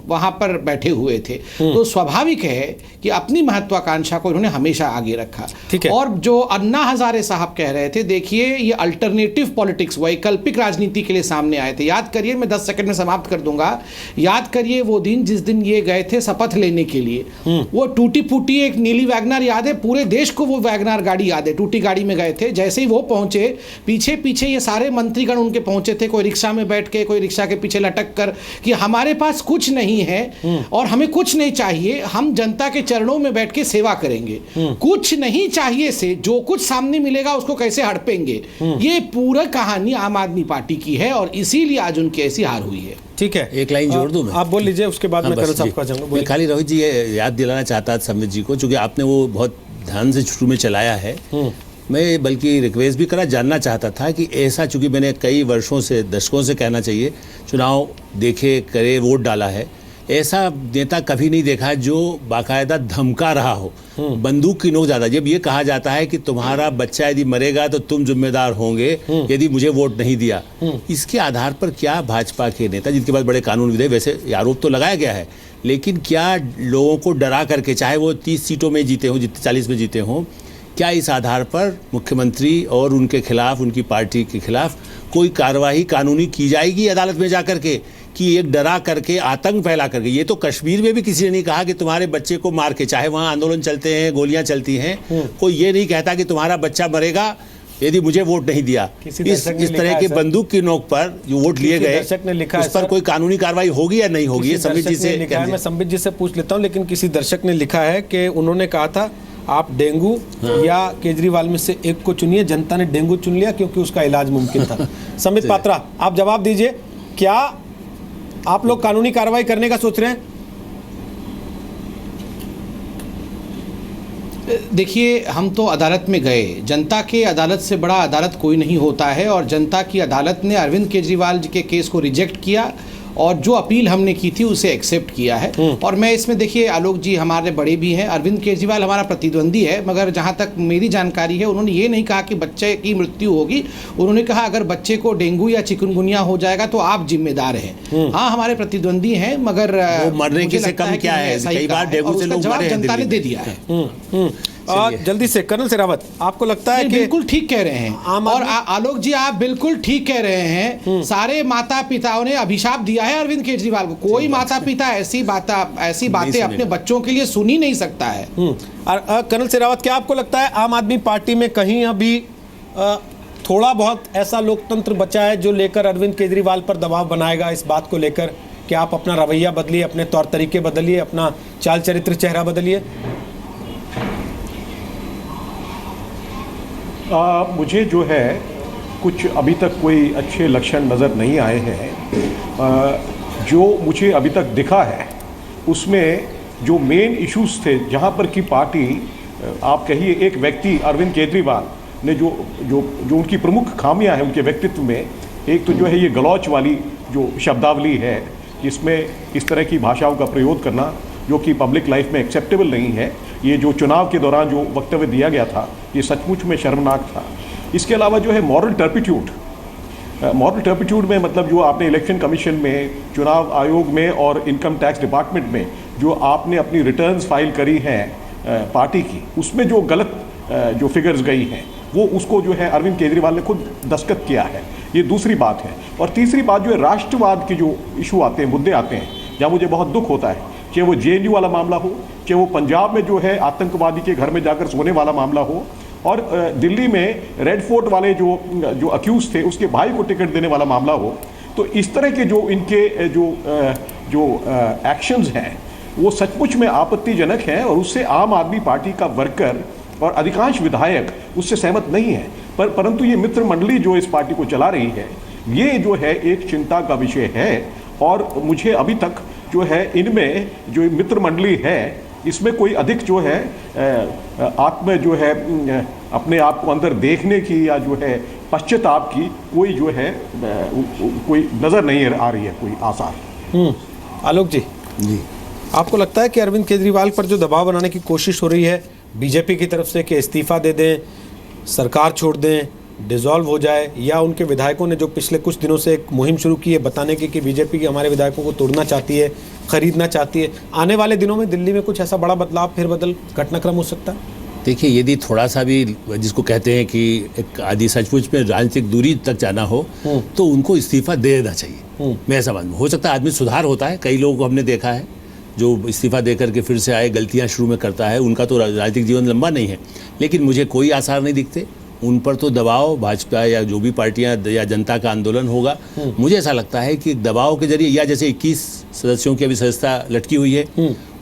वहाँ पर बैठे हुए थे। तो स्वाभाविक है कि अपनी महत्वाकांक्षा को उन्होंने हमेशा आगे रखा। और जो अन्ना हजारे साहब कह रहे थे, देखिए ये अल्टरनेटिव पॉलिटिक्स, वैकल्पिक राजनीति के लिए सामने आए थे। याद करिए, मैं 10 सेकंड में समाप्त कर दूंगा, याद करिए वो दिन जिस दिन ये गए थे शपथ लेने के लिए, वो टूटी फूटी एक नीली वैगनर याद है, पूरे देश को वो वैगनर गाड़ी याद है, टूटी गाड़ी में गए थे। जैसे ही वो पहुंचे, पीछे पीछे ये सारे मंत्रीगण उनके पहुंचे थे, कोई रिक्शा में बैठ के, कोई रिक्शा के पीछे लटक कर, कि हमारे पास कुछ नहीं है और हमें कुछ नहीं चाहिए, हम जनता के चरणों में बैठ के सेवा करेंगे। कुछ नहीं चाहिए से जो कुछ सामने मिलेगा उसको कैसे हड़पेंगे, ये पूरा कहानी आम आदमी पार्टी की है और इसीलिए आज उनकी ऐसी हार हुई है। ठीक है, एक लाइन जोड़ दूं मैं, आप बोल लीजिए, उसके बाद मैं करण साहब का जाऊंगा। मैं खाली रोहित जी ये याद दिलाना चाहता था संबित जी को, चूंकि आपने वो बहुत ध्यान से शुरू में चलाया है, मैं बल्कि रिक्वेस्ट भी करा, जानना चाहता था कि ऐसा, चूंकि मैंने कई वर्षों से, दशकों से कहना चाहिए, चुनाव देखे, करे, वोट डाला है, ऐसा नेता कभी नहीं देखा जो बाकायदा धमका रहा हो, बंदूक की नोक ज़्यादा। जब ये कहा जाता है कि तुम्हारा बच्चा यदि मरेगा तो तुम जिम्मेदार होंगे यदि मुझे वोट नहीं दिया, इसके आधार पर क्या भाजपा के नेता, जिनके पास बड़े कानून विधेयक, वैसे आरोप तो लगाया गया है, लेकिन क्या लोगों को डरा करके, चाहे वो 30 सीटों में जीते हों, जितने 40 में जीते हों, क्या इस आधार पर मुख्यमंत्री और उनके खिलाफ, उनकी पार्टी के खिलाफ कोई कार्रवाई कानूनी की जाएगी अदालत में जा करके, कि एक डरा करके, आतंक फैला करके? ये तो कश्मीर में भी किसी ने नहीं कहा कि तुम्हारे बच्चे को मार के, चाहे वहाँ आंदोलन चलते हैं, गोलियां चलती हैं, कोई ये नहीं कहता कि तुम्हारा बच्चा मरेगा यदि मुझे वोट नहीं दिया। इस तरह के बंदूक की नोक पर जो वोट लिए गए, उस पर कोई कानूनी कार्रवाई होगी या नहीं होगी? संबित जी से, मैं संबित जी से पूछ लेता हूँ, लेकिन किसी दर्शक ने लिखा है कि उन्होंने कहा था आप डेंगू या केजरीवाल में से एक को चुनिए, जनता ने डेंगू चुन लिया क्योंकि उसका इलाज मुमकिन था। संबित पात्रा, आप जवाब दीजिए, क्या आप लोग कानूनी कार्रवाई करने का सोच रहे हैं? देखिए, हम तो अदालत में गए, जनता के अदालत से बड़ा अदालत कोई नहीं होता है, और जनता की अदालत ने अरविंद केजरीवाल जी के केस को रिजेक्ट किया और जो अपील हमने की थी उसे एक्सेप्ट किया है। और मैं इसमें, देखिए आलोक जी हमारे बड़े भी हैं, अरविंद केजरीवाल हमारा प्रतिद्वंदी है, मगर जहां तक मेरी जानकारी है उन्होंने ये नहीं कहा कि बच्चे की मृत्यु होगी, उन्होंने कहा अगर बच्चे को डेंगू या चिकनगुनिया हो जाएगा तो आप जिम्मेदार हैं। हाँ, हमारे प्रतिद्वंदी हैं, मगर मरने की से कम क्या है, कई बार डेंगू से लोग मरे हैं, जनता ने दे दिया है। और जल्दी से कर्नल शेरावत, आपको लगता है कि बिल्कुल ठीक कह रहे हैं, और आलोक जी आप बिल्कुल ठीक कह रहे हैं, सारे माता पिताओं ने अभिशाप दिया है अरविंद केजरीवाल को। कोई माता पिता ऐसी बातें अपने बच्चों के लिए सुन ही नहीं सकता है। कर्नल शेरावत, क्या आपको लगता है आम आदमी पार्टी में कहीं अभी थोड़ा बहुत ऐसा लोकतंत्र बचा है जो लेकर अरविंद केजरीवाल पर दबाव बनाएगा इस बात को लेकर कि आप अपना रवैया बदलिए, अपने तौर तरीके बदलिए, अपना चाल चरित्र, चेहरा बदलिए? मुझे जो है कुछ अभी तक कोई अच्छे लक्षण नज़र नहीं आए हैं। जो मुझे अभी तक दिखा है उसमें जो मेन इश्यूज थे, जहाँ पर की पार्टी, आप कहिए एक व्यक्ति अरविंद केजरीवाल ने जो जो जो उनकी प्रमुख खामियां हैं उनके व्यक्तित्व में, एक तो जो है ये गलौच वाली जो शब्दावली है, जिसमें इस तरह की भाषाओं का प्रयोग करना जो कि पब्लिक लाइफ में एक्सेप्टेबल नहीं है। ये जो चुनाव के दौरान जो वक्तव्य दिया गया था, ये सचमुच में शर्मनाक था। इसके अलावा जो है मॉरल टर्पिट्यूड में, मतलब जो आपने इलेक्शन कमीशन में, चुनाव आयोग में और इनकम टैक्स डिपार्टमेंट में जो आपने अपनी रिटर्न्स फाइल करी हैं पार्टी की, उसमें जो गलत जो फिगर्स गई हैं, वो उसको जो है अरविंद केजरीवाल ने खुद दस्तखत किया है। ये दूसरी बात है। और तीसरी बात जो है राष्ट्रवाद के जो इशू आते हैं, मुद्दे आते हैं, जहाँ मुझे बहुत दुख होता है, चाहे वो JNU वाला मामला हो, चाहे वो पंजाब में जो है आतंकवादी के घर में जाकर सोने वाला मामला हो, और दिल्ली में रेड फोर्ट वाले जो अक्यूज थे उसके भाई को टिकट देने वाला मामला हो। तो इस तरह के जो इनके जो एक्शंस हैं, वो सचमुच में आपत्तिजनक है और उससे आम आदमी पार्टी का वर्कर और अधिकांश विधायक उससे सहमत नहीं है। परंतु ये मित्र मंडली जो इस पार्टी को चला रही है, ये जो है एक चिंता का विषय है। और मुझे अभी तक जो है इनमें जो मित्र मंडली है इसमें कोई अधिक जो है आत्म जो है अपने आप को अंदर देखने की या जो है पश्चाताप की कोई जो है कोई नज़र नहीं आ रही है, कोई आसार। आलोक जी, आपको लगता है कि अरविंद केजरीवाल पर जो दबाव बनाने की कोशिश हो रही है बीजेपी की तरफ से कि इस्तीफा दे दें, सरकार छोड़ दें, डिसॉल्व हो जाए, या उनके विधायकों ने जो पिछले कुछ दिनों से एक मुहिम शुरू की है बताने की कि बीजेपी की हमारे विधायकों को तोड़ना चाहती है, खरीदना चाहती है, आने वाले दिनों में दिल्ली में कुछ ऐसा बड़ा बदलाव, फेरबदल, घटनाक्रम हो सकता है? देखिए, यदि थोड़ा सा भी जिसको कहते हैं कि एक आदि सचमुच में राजनीतिक दूरी तक जाना हो तो उनको इस्तीफा दे देना चाहिए। मैं ऐसा मानूँ, हो सकता है आदमी सुधार होता है, कई लोगों को हमने देखा है जो इस्तीफा दे करके फिर से आए, गलतियां शुरू में करता है, उनका तो राजनीतिक जीवन लंबा नहीं है, लेकिन मुझे कोई आसार नहीं दिखते। उन पर तो दबाव भाजपा या जो भी पार्टियां या जनता का आंदोलन होगा, मुझे ऐसा लगता है कि दबाव के जरिए, या जैसे 21 सदस्यों की अभी सदस्यता लटकी हुई है,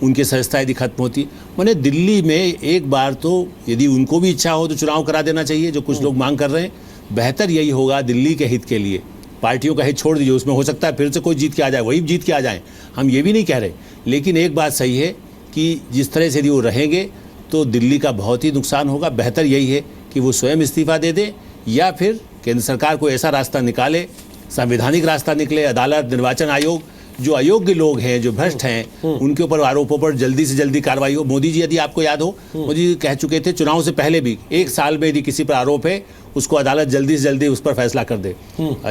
उनकी सदस्यता यदि खत्म होती, मैंने दिल्ली में एक बार तो यदि उनको भी इच्छा हो तो चुनाव करा देना चाहिए, जो कुछ लोग मांग कर रहे हैं। बेहतर यही होगा दिल्ली के हित के लिए। पार्टियों का हित छोड़ दीजिए, उसमें हो सकता है फिर से कोई जीत के आ जाए, वही जीत के आ जाए, हम ये भी नहीं कह रहे, लेकिन एक बात सही है कि जिस तरह से यदि वो रहेंगे तो दिल्ली का बहुत ही नुकसान होगा। बेहतर यही है कि वो स्वयं इस्तीफा दे दे या फिर केंद्र सरकार को ऐसा रास्ता निकाले, संवैधानिक रास्ता निकले, अदालत, निर्वाचन आयोग, जो अयोग्य लोग हैं, जो भ्रष्ट हैं, उनके ऊपर आरोपों पर जल्दी से जल्दी कार्रवाई हो। मोदी जी, यदि आपको याद हो, मोदी जी कह चुके थे चुनाव से पहले भी, 1 साल में यदि किसी पर आरोप है उसको अदालत जल्दी से जल्दी उस पर फैसला कर दे।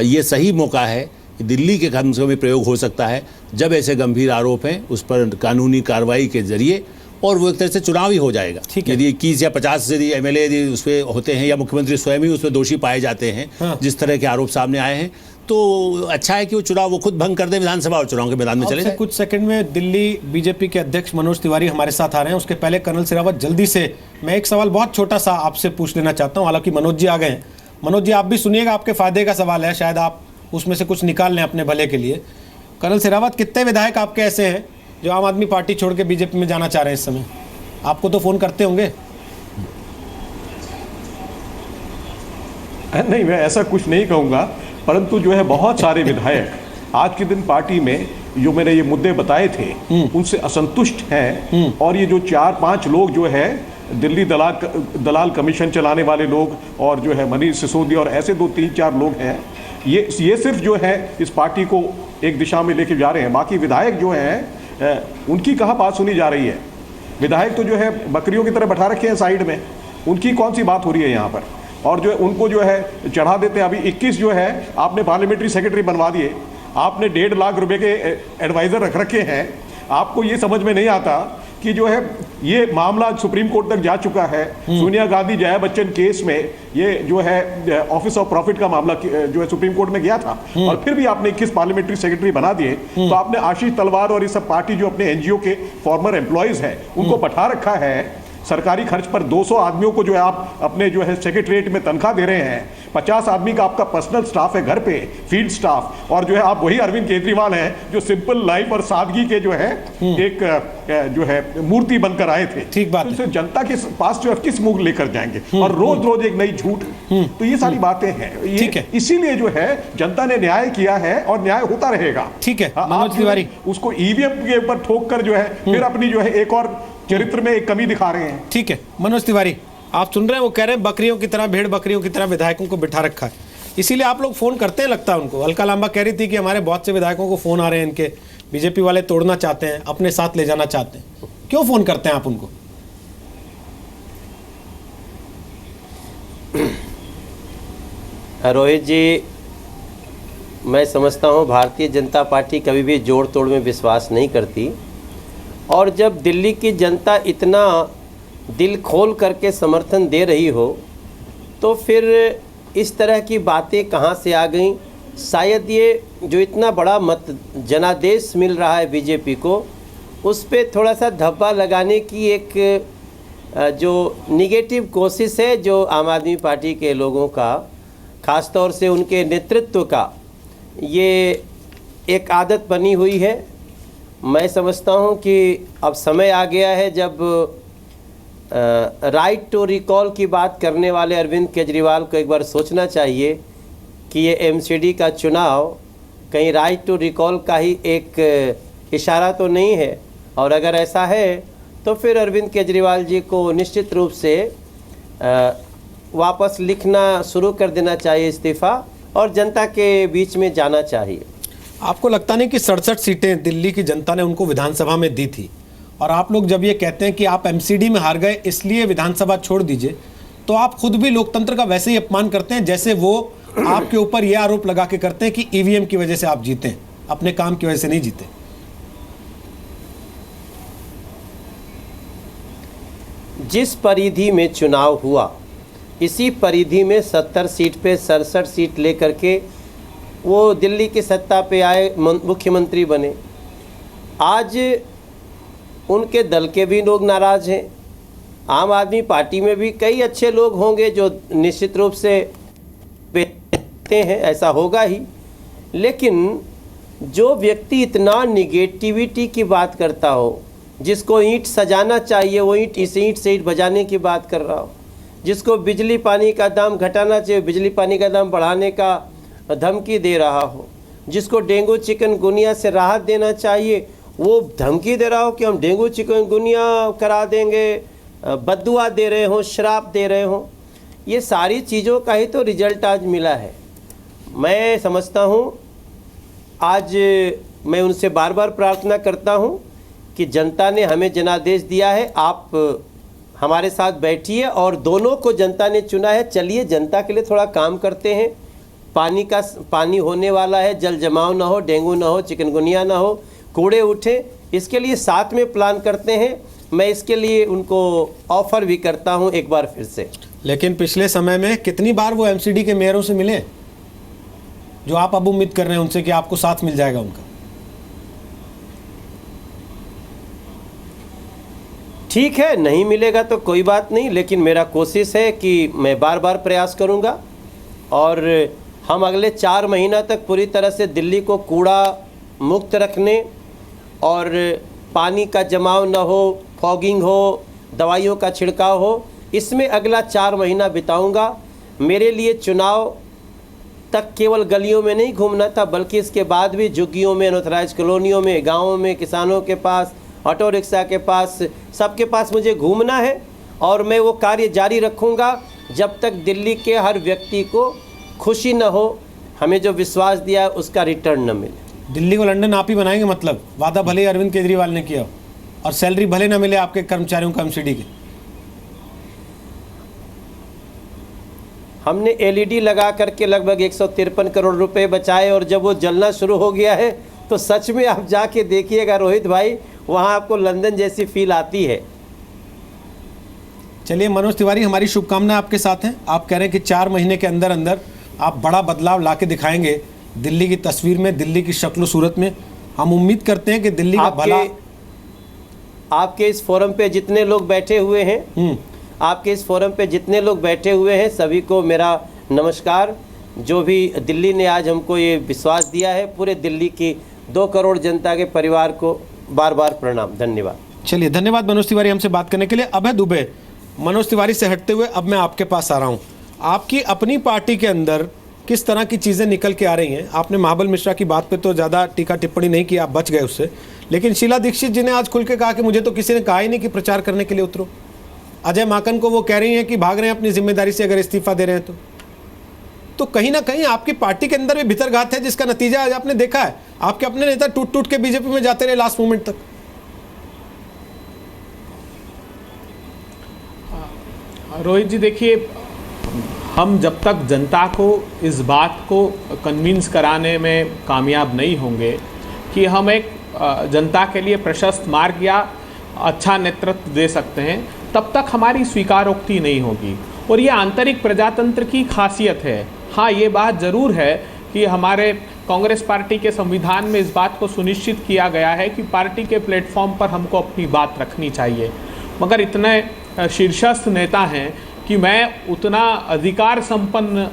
ये सही मौका है, दिल्ली के कम से कम प्रयोग हो सकता है जब ऐसे गंभीर आरोप हैं उस पर कानूनी कार्रवाई के जरिए, और वो एक तरह से चुनाव ही हो जाएगा। यदि 21 या 50 यदि एमएलए यदि उस पर होते हैं या मुख्यमंत्री स्वयं ही उसमें दोषी पाए जाते हैं, जिस तरह के आरोप सामने आए हैं, तो अच्छा है कि वो चुनाव वो खुद भंग कर दे विधानसभा और चुनाव के मैदान में चले जाए। कुछ सेकंड में दिल्ली बीजेपी के अध्यक्ष मनोज तिवारी हमारे साथ आ रहे हैं, उसके पहले कर्नल सिरावत, जल्दी से मैं एक सवाल बहुत छोटा सा आपसे पूछ लेना चाहता हूँ, हालांकि मनोज जी आ गए हैं। मनोज जी, आप भी सुनिएगा, आपके फायदे का सवाल है, शायद आप उसमें से कुछ निकाल लें अपने भले के लिए। कर्नल सिरावत, कितने विधायक आपके ऐसे हैं जो आम आदमी पार्टी छोड़ के बीजेपी में जाना चाह रहे हैं इस समय? आपको तो फोन करते होंगे। नहीं, मैं ऐसा कुछ नहीं कहूँगा, परंतु जो है बहुत सारे विधायक आज के दिन पार्टी में जो मैंने ये मुद्दे बताए थे उनसे असंतुष्ट हैं। और ये जो 4-5 लोग जो है दिल्ली दलाल कमीशन चलाने वाले लोग और जो है मनीष सिसोदिया और ऐसे 2-3-4 लोग हैं, ये सिर्फ जो है इस पार्टी को एक दिशा में लेके जा रहे हैं। बाकी विधायक जो हैं उनकी कहाँ बात सुनी जा रही है? विधायक तो जो है बकरियों की तरह बैठा रखे हैं साइड में, उनकी कौन सी बात हो रही है यहाँ पर? और जो है उनको जो है चढ़ा देते हैं। अभी 21 जो है आपने पार्लियामेंट्री सेक्रेटरी बनवा दिए, आपने 1.5 लाख रुपए के एडवाइज़र रख रखे हैं। आपको ये समझ में नहीं आता कि जो है ये मामला सुप्रीम कोर्ट तक जा चुका है। सोनिया गांधी जया बच्चन केस में ये जो है ऑफिस ऑफ प्रॉफिट का मामला जो है सुप्रीम कोर्ट में गया था, और फिर भी आपने 21 पार्लियामेंट्री सेक्रेटरी बना दिए। तो आपने आशीष तलवार और ये सब पार्टी जो अपने एनजीओ के फॉर्मर एम्प्लॉयज हैं उनको बैठा रखा है। सरकारी खर्च पर 200 आदमियों को जो है आप अपने जो है सेक्रेटरीट में तनख्वाह दे रहे हैं। 50 आदमी का आपका पर्सनल स्टाफ है घर पे, फील्ड स्टाफ, और जो है आप वही अरविंद केजरीवाल हैं जो सिंपल लाइफ और सादगी के जो है एक जो है मूर्ति बनकर आए थे। ठीक बात है। जनता के पास जो है किस मुंह लेकर जाएंगे, और रोज रोज एक नई झूठ। तो ये सारी बातें हैं, ये इसीलिए जो है जनता ने न्याय किया है और न्याय होता रहेगा। ठीक है मनोज तिवारी, उसको ईवीएम के ऊपर ठोक कर जो है फिर अपनी जो है एक और चरित्र में एक कमी दिखा रहे हैं। ठीक है मनोज तिवारी, आप सुन रहे हैं, वो कह रहे हैं बकरियों की तरह, भेड़ बकरियों की तरह विधायकों को बिठा रखा है, इसीलिए आप लोग फोन करते हैं लगता है उनको। अलका लांबा कह रही थी कि हमारे बहुत से विधायकों को फोन आ रहे हैं, इनके बीजेपी वाले तोड़ना चाहते हैं, अपने साथ ले जाना चाहते हैं। क्यों फोन करते हैं आप उनको? रोहित जी, मैं समझता हूँ भारतीय जनता पार्टी कभी भी जोड़ तोड़ में विश्वास नहीं करती, और जब दिल्ली की जनता इतना दिल खोल करके समर्थन दे रही हो तो फिर इस तरह की बातें कहाँ से आ गईं? शायद ये जो इतना बड़ा मत जनादेश मिल रहा है बीजेपी को, उस पर थोड़ा सा धब्बा लगाने की एक जो निगेटिव कोशिश है जो आम आदमी पार्टी के लोगों का, ख़ास तौर से उनके नेतृत्व का, ये एक आदत बनी हुई है। मैं समझता हूं कि अब समय आ गया है जब राइट टू रिकॉल की बात करने वाले अरविंद केजरीवाल को एक बार सोचना चाहिए कि ये एमसीडी का चुनाव कहीं राइट टू रिकॉल का ही एक इशारा तो नहीं है, और अगर ऐसा है तो फिर अरविंद केजरीवाल जी को निश्चित रूप से वापस लिखना शुरू कर देना चाहिए इस्तीफ़ा, और जनता के बीच में जाना चाहिए। आपको लगता नहीं कि 67 सीटें दिल्ली की जनता ने उनको विधानसभा में दी थी, और आप लोग जब ये कहते हैं कि आप एमसीडी में हार गए इसलिए विधानसभा छोड़ दीजिए, तो आप खुद भी लोकतंत्र का वैसे ही अपमान करते हैं जैसे वो आपके ऊपर यह आरोप लगा के करते हैं कि ईवीएम की वजह से आप जीते, अपने काम की वजह से नहीं जीते। जिस परिधि में चुनाव हुआ इसी परिधि में 70 सीट पे 67 सीट लेकर के वो दिल्ली की सत्ता पे आए, मुख्यमंत्री बने। आज उनके दल के भी लोग नाराज़ हैं। आम आदमी पार्टी में भी कई अच्छे लोग होंगे जो निश्चित रूप से बेचते हैं, ऐसा होगा ही। लेकिन जो व्यक्ति इतना निगेटिविटी की बात करता हो, जिसको ईंट सजाना चाहिए वो ईंट से ईंट बजाने की बात कर रहा हो, जिसको बिजली पानी का दाम घटाना चाहिए बिजली पानी का दाम बढ़ाने का धमकी दे रहा हो, जिसको डेंगू चिकनगुनिया से राहत देना चाहिए वो धमकी दे रहा हो कि हम डेंगू चिकनगुनिया करा देंगे, बद्दुआ दे रहे हो, श्राप दे रहे हो। ये सारी चीज़ों का ही तो रिजल्ट आज मिला है। मैं समझता हूँ, आज मैं उनसे बार बार प्रार्थना करता हूँ कि जनता ने हमें जनादेश दिया है, आप हमारे साथ बैठिए, और दोनों को जनता ने चुना है, चलिए जनता के लिए थोड़ा काम करते हैं। पानी होने वाला है, जल जमाव ना हो, डेंगू ना हो, चिकनगुनिया ना हो, कूड़े उठे, इसके लिए साथ में प्लान करते हैं। मैं इसके लिए उनको ऑफर भी करता हूं एक बार फिर से। लेकिन पिछले समय में कितनी बार वो एमसीडी के मेयरों से मिले जो आप अब उम्मीद कर रहे हैं उनसे कि आपको साथ मिल जाएगा उनका? ठीक है, नहीं मिलेगा तो कोई बात नहीं, लेकिन मेरा कोशिश है कि मैं बार बार प्रयास करूंगा, और हम अगले 4 महीना तक पूरी तरह से दिल्ली को कूड़ा मुक्त रखने और पानी का जमाव न हो, फॉगिंग हो, दवाइयों का छिड़काव हो, इसमें अगला 4 महीना बिताऊंगा। मेरे लिए चुनाव तक केवल गलियों में नहीं घूमना था, बल्कि इसके बाद भी झुग्गियों में, अनऑथराइज्ड कॉलोनियों में, गाँवों में, किसानों के पास, ऑटो रिक्शा के पास, सबके पास मुझे घूमना है, और मैं वो कार्य जारी रखूंगा जब तक दिल्ली के हर व्यक्ति को खुशी न हो, हमें जो विश्वास दिया है उसका रिटर्न न मिले। दिल्ली को लंदन आप ही बनाएंगे? मतलब वादा भले ही अरविंद केजरीवाल ने किया और सैलरी भले ना मिले आपके कर्मचारियों को एमसीडी के। हमने एलईडी लगा करके लगभग 153 करोड़ रुपए बचाए, और जब वो जलना शुरू हो गया है तो सच में आप जाके देखिएगा रोहित भाई, वहाँ आपको लंदन जैसी फील आती है। चलिए मनोज तिवारी, हमारी शुभकामनाएं आपके साथ हैं। आप कह रहे हैं कि 4 महीने के अंदर अंदर आप बड़ा बदलाव ला के दिखाएंगे दिल्ली की तस्वीर में, दिल्ली की शक्ल सूरत में। हम उम्मीद करते हैं कि दिल्ली का भला। आपके इस फोरम पे जितने लोग बैठे हुए हैं, आपके इस फोरम पे जितने लोग बैठे हुए हैं, सभी को मेरा नमस्कार। जो भी दिल्ली ने आज हमको ये विश्वास दिया है, पूरे दिल्ली की 2 करोड़ जनता के परिवार को बार बार प्रणाम, धन्यवाद। चलिए, धन्यवाद मनोज तिवारी हमसे बात करने के लिए। अभय दुबे, मनोज तिवारी से हटते हुए अब मैं आपके पास आ रहा हूँ। आपकी अपनी पार्टी के अंदर किस तरह की चीज़ें निकल के आ रही हैं? आपने महाबल मिश्रा की बात पे तो ज़्यादा टीका टिप्पणी नहीं की, आप बच गए उससे, लेकिन शीला दीक्षित जी ने आज खुल के कहा कि मुझे तो किसी ने कहा ही नहीं कि प्रचार करने के लिए उतरो। अजय माकन को वो कह रही हैं कि भाग रहे हैं अपनी जिम्मेदारी से अगर इस्तीफा दे रहे हैं तो कहीं ना कहीं आपकी पार्टी के अंदर भी भितरघात है, जिसका नतीजा आज आपने देखा है। आपके अपने नेता टूट टूट के बीजेपी में जाते रहे लास्ट मोमेंट तक। रोहित जी, देखिए, हम जब तक जनता को इस बात को कन्विंस कराने में कामयाब नहीं होंगे कि हम एक जनता के लिए प्रशस्त मार्ग या अच्छा नेतृत्व दे सकते हैं, तब तक हमारी स्वीकारोक्ति नहीं होगी। और ये आंतरिक प्रजातंत्र की खासियत है। हाँ, ये बात ज़रूर है कि हमारे कांग्रेस पार्टी के संविधान में इस बात को सुनिश्चित किया गया है कि पार्टी के प्लेटफॉर्म पर हमको अपनी बात रखनी चाहिए, मगर इतने शीर्षस्थ नेता हैं कि मैं उतना अधिकार संपन्न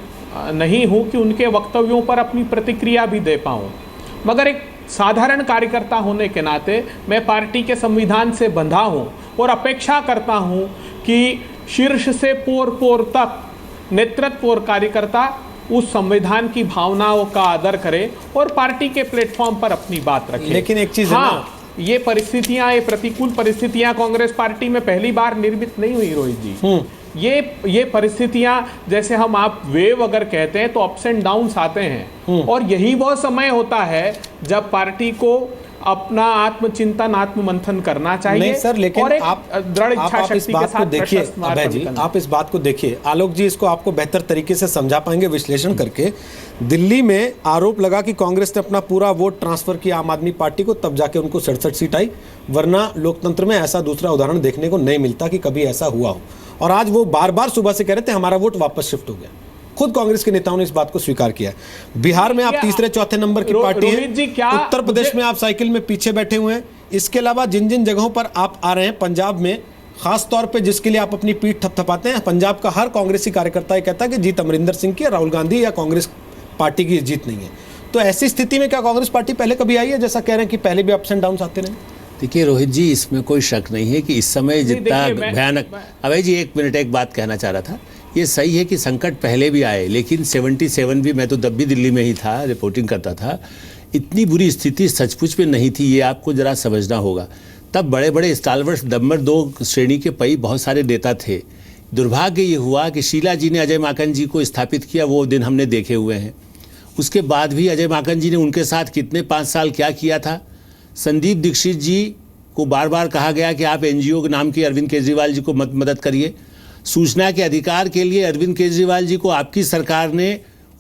नहीं हूं कि उनके वक्तव्यों पर अपनी प्रतिक्रिया भी दे पाऊं। मगर एक साधारण कार्यकर्ता होने के नाते मैं पार्टी के संविधान से बंधा हूं और अपेक्षा करता हूं कि शीर्ष से पोर पोर तक नेतृत्व और कार्यकर्ता उस संविधान की भावनाओं का आदर करे और पार्टी के प्लेटफॉर्म पर अपनी बात रखे। लेकिन एक चीज है ना, ये परिस्थितियां, ये प्रतिकूल परिस्थितियां कांग्रेस पार्टी में पहली बार निर्मित नहीं हुई रोहित जी। ये परिस्थितियां, जैसे हम आप वेव अगर कहते हैं तो अप्स एंड डाउन्स आते हैं, और यही वो समय होता है जब पार्टी को अपना आत्मचिंतन, आत्ममंथन करना चाहिए। नहीं सर, लेकिन और एक आप दृढ़ इच्छा इस शक्ति के बात को साथ देखिए प्रशस्त मार्ग अभय पर जी, निकलना। आप इस बात को देखिए, आलोक जी इसको आपको बेहतर तरीके से समझा पाएंगे विश्लेषण करके। दिल्ली में आरोप लगा कि कांग्रेस ने अपना पूरा वोट ट्रांसफर किया आम आदमी पार्टी को, तब जाके उनको 67 सीट आई, वरना लोकतंत्र में ऐसा दूसरा उदाहरण देखने को नहीं मिलता कि कभी ऐसा हुआ हो। और आज वो बार बार सुबह से कह रहे थे हमारा वोट वापस शिफ्ट हो गया। खुद कांग्रेस के नेताओं ने इस बात को स्वीकार किया है। बिहार में आप तीसरे चौथे नंबर की पार्टी है, उत्तर प्रदेश में आप साइकिल में पीछे बैठे हुए हैं। इसके अलावा जिन जिन जगहों पर आप आ रहे हैं, पंजाब में खास तौर पे जिसके लिए आप अपनी पीठ थपथपाते हैं, पंजाब का हर कांग्रेसी कार्यकर्ता ये कहता है कि जीत अमरिंदर सिंह की, राहुल गांधी या कांग्रेस पार्टी की जीत नहीं है। तो ऐसी स्थिति में क्या कांग्रेस पार्टी पहले कभी आई है, जैसा कह रहे हैं कि पहले भी अप्स एंड डाउन आते रहे? देखिए रोहित जी, इसमें कोई शक नहीं है कि इस समय जितना भयानक, अभय जी एक मिनट एक बात कहना चाह रहा था। ये सही है कि संकट पहले भी आए, लेकिन 77 भी, मैं तो तब भी दिल्ली में ही था, रिपोर्टिंग करता था, इतनी बुरी स्थिति सचमुच में नहीं थी, ये आपको जरा समझना होगा। तब बड़े बड़े स्टालवर्स नंबर 2 श्रेणी के पई बहुत सारे नेता थे। दुर्भाग्य ये हुआ कि शीला जी ने अजय माकन जी को स्थापित किया, वो दिन हमने देखे हुए हैं। उसके बाद भी अजय माकन जी ने उनके साथ कितने 5 साल क्या किया था। संदीप दीक्षित जी को बार बार कहा गया कि आप एनजीओ के नाम के अरविंद केजरीवाल जी को मदद करिए। सूचना के अधिकार के लिए अरविंद केजरीवाल जी को आपकी सरकार ने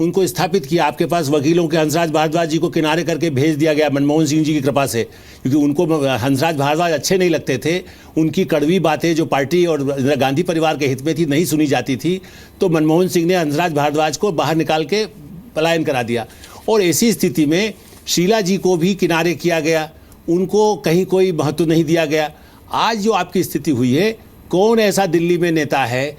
उनको स्थापित किया। आपके पास वकीलों के हंसराज भारद्वाज जी को किनारे करके भेज दिया गया मनमोहन सिंह जी की कृपा से, क्योंकि उनको हंसराज भारद्वाज अच्छे नहीं लगते थे। उनकी कड़वी बातें जो पार्टी और गांधी परिवार के हित में थी नहीं सुनी जाती थी, तो मनमोहन सिंह ने हंसराज भारद्वाज को बाहर निकाल के पलायन करा दिया। और ऐसी स्थिति में शीला जी को भी किनारे किया गया, उनको कहीं कोई महत्व नहीं दिया गया। आज जो आपकी स्थिति हुई है, कौन ऐसा दिल्ली में नेता है,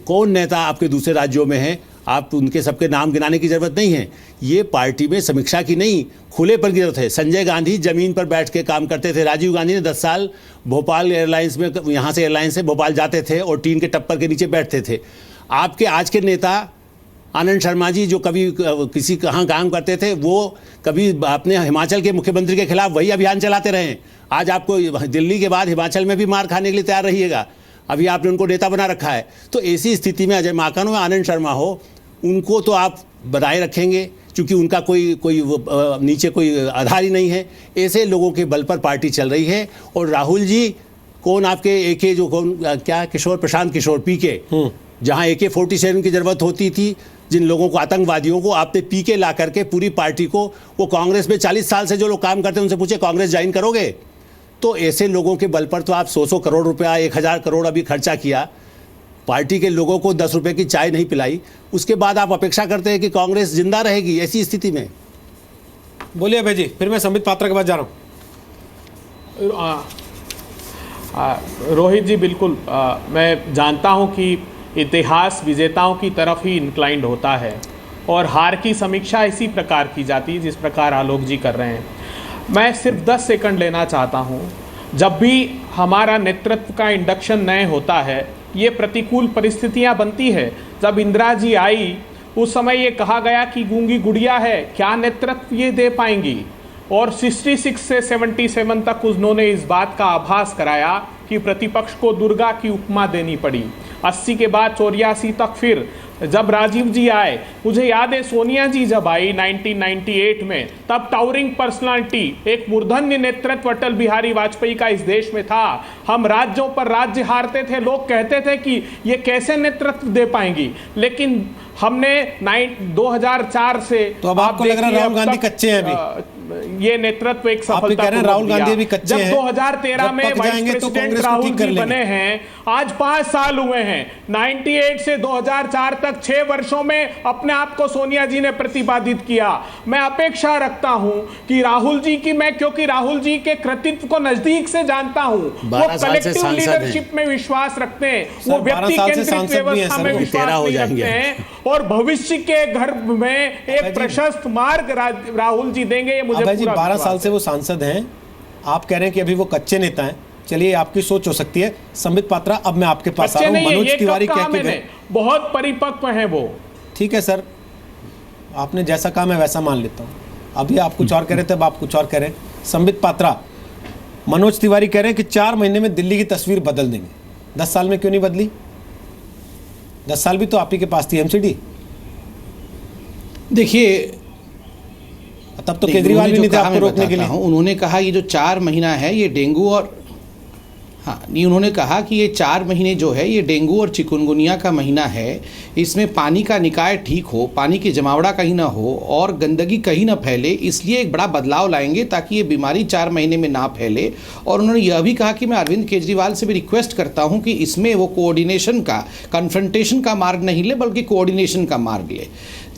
कौन नेता आपके दूसरे राज्यों में है, आप उनके सबके नाम गिनाने की ज़रूरत नहीं है। ये पार्टी में समीक्षा की नहीं, खुलेपन की जरूरत है। संजय गांधी ज़मीन पर बैठ के काम करते थे। राजीव गांधी ने 10 साल भोपाल एयरलाइंस में, यहाँ से एयरलाइंस से भोपाल जाते थे और टीन के टप्पर के नीचे बैठते थे। आपके आज के नेता आनंद शर्मा जी, जो कभी किसी कहाँ काम करते थे, वो कभी अपने हिमाचल के मुख्यमंत्री के खिलाफ वही अभियान चलाते रहे हैं। आज आपको दिल्ली के बाद हिमाचल में भी मार खाने के लिए तैयार रहिएगा। अभी आपने उनको नेता बना रखा है। तो ऐसी स्थिति में अजय माकन हो, आनंद शर्मा हो, उनको तो आप बनाए रखेंगे क्योंकि उनका कोई नीचे कोई आधार ही नहीं है। ऐसे लोगों के बल पर पार्टी चल रही है। और राहुल जी, कौन आपके AK जो कौन क्या किशोर, प्रशांत किशोर PK, जहाँ AK-47 की ज़रूरत होती थी, जिन लोगों को, आतंकवादियों को आपने PK ला करके पूरी पार्टी को, वो कांग्रेस में 40 साल से जो लोग काम करते हैं उनसे पूछे कांग्रेस ज्वाइन करोगे? तो ऐसे लोगों के बल पर तो आप 100 करोड़ रुपया, 1000 करोड़ अभी खर्चा किया, पार्टी के लोगों को 10 रुपए की चाय नहीं पिलाई, उसके बाद आप अपेक्षा करते हैं कि कांग्रेस जिंदा रहेगी ऐसी स्थिति में? बोलिए अभय जी, फिर मैं संबित पात्रा के पास जा रहा हूँ। रोहित जी, बिल्कुल मैं जानता हूँ कि इतिहास विजेताओं की तरफ ही इंक्लाइंड होता है और हार की समीक्षा इसी प्रकार की जाती है जिस प्रकार आलोक जी कर रहे हैं। मैं सिर्फ 10 सेकंड लेना चाहता हूँ। जब भी हमारा नेतृत्व का इंडक्शन नए होता है, ये प्रतिकूल परिस्थितियाँ बनती है। जब इंदिरा जी आई, उस समय ये कहा गया कि गूंगी गुड़िया है, क्या नेतृत्व ये दे पाएंगी? और 66 से 77 तक उन्होंने इस बात का आभास कराया कि प्रतिपक्ष को दुर्गा की उपमा देनी पड़ी। 80 के बाद 84 तक फिर जब राजीव जी आए, मुझे याद है सोनिया जी जब आई 1998 में, तब टावरिंग पर्सनालिटी, एक मूर्धन्य नेतृत्व अटल बिहारी वाजपेयी का इस देश में था। हम राज्यों पर राज्य हारते थे, लोग कहते थे कि ये कैसे नेतृत्व दे पाएंगी, लेकिन हमने 2004 से, तो अब आपको लग रहा है राहुल गांधी कच्चे हैं अभी? ये नेतृत्व एक सफलता, राहुल गांधी भी कच्चे हैं। जब 2013 में वाइस प्रेसिडेंट राहुल जी बने हैं, आज 5 साल हुए हैं। 98 से 2004 तक 6 वर्षों में अपने आप को सोनिया जी ने प्रतिपादित किया। मैं अपेक्षा रखता हूं कि राहुल जी की, मैं क्योंकि राहुल जी के कृतित्व को नजदीक से जानता हूं, वो कलेक्टिव लीडरशिप में विश्वास रखते हैं, वो व्यक्ति केंद्रित व्यवस्था में विश्वास नहीं रखते हैं, और भविष्य के घर में एक प्रशस्त मार्ग राहुल जी देंगे, ये मुझे अभय जी पूरा 12 विश्वास साल से वो सांसद हैं, आप कह रहे हैं कि अभी वो कच्चे नेता हैं। चलिए आपकी सोच हो सकती है। संबित पात्रा, अब मैं आपके पास आ रहा हूं। मनोज तिवारी कह के गए, बहुत परिपक्व है वो। ठीक है सर, आपने जैसा कहा मैं वैसा मान लेता हूं। अभी आप कुछ और कह रहे थे, अब आप कुछ और कह रहे हैं। संबित पात्रा, मनोज तिवारी कह रहे हैं कि 4 महीने में दिल्ली की तस्वीर बदल देंगे। 10 साल में क्यों नहीं बदली? 10 साल भी तो आप ही के पास थी एमसीडी। देखिए, तब तो केजरीवाल भी नहीं थे आपको रोकने के लिए। उन्होंने कहा ये जो 4 महीना है ये डेंगू और नहीं, उन्होंने कहा कि ये 4 महीने जो है ये डेंगू और चिकुनगुनिया का महीना है। इसमें पानी का निकाय ठीक हो, पानी की जमावड़ा कहीं ना हो और गंदगी कहीं ना फैले, इसलिए एक बड़ा बदलाव लाएंगे ताकि ये बीमारी 4 महीने में ना फैले। और उन्होंने यह भी कहा कि मैं अरविंद केजरीवाल से भी रिक्वेस्ट करता हूं कि इसमें वो कोऑर्डिनेशन का, कन्फ्रंटेशन का मार्ग नहीं ले बल्कि कोऑर्डिनेशन का मार्ग ले।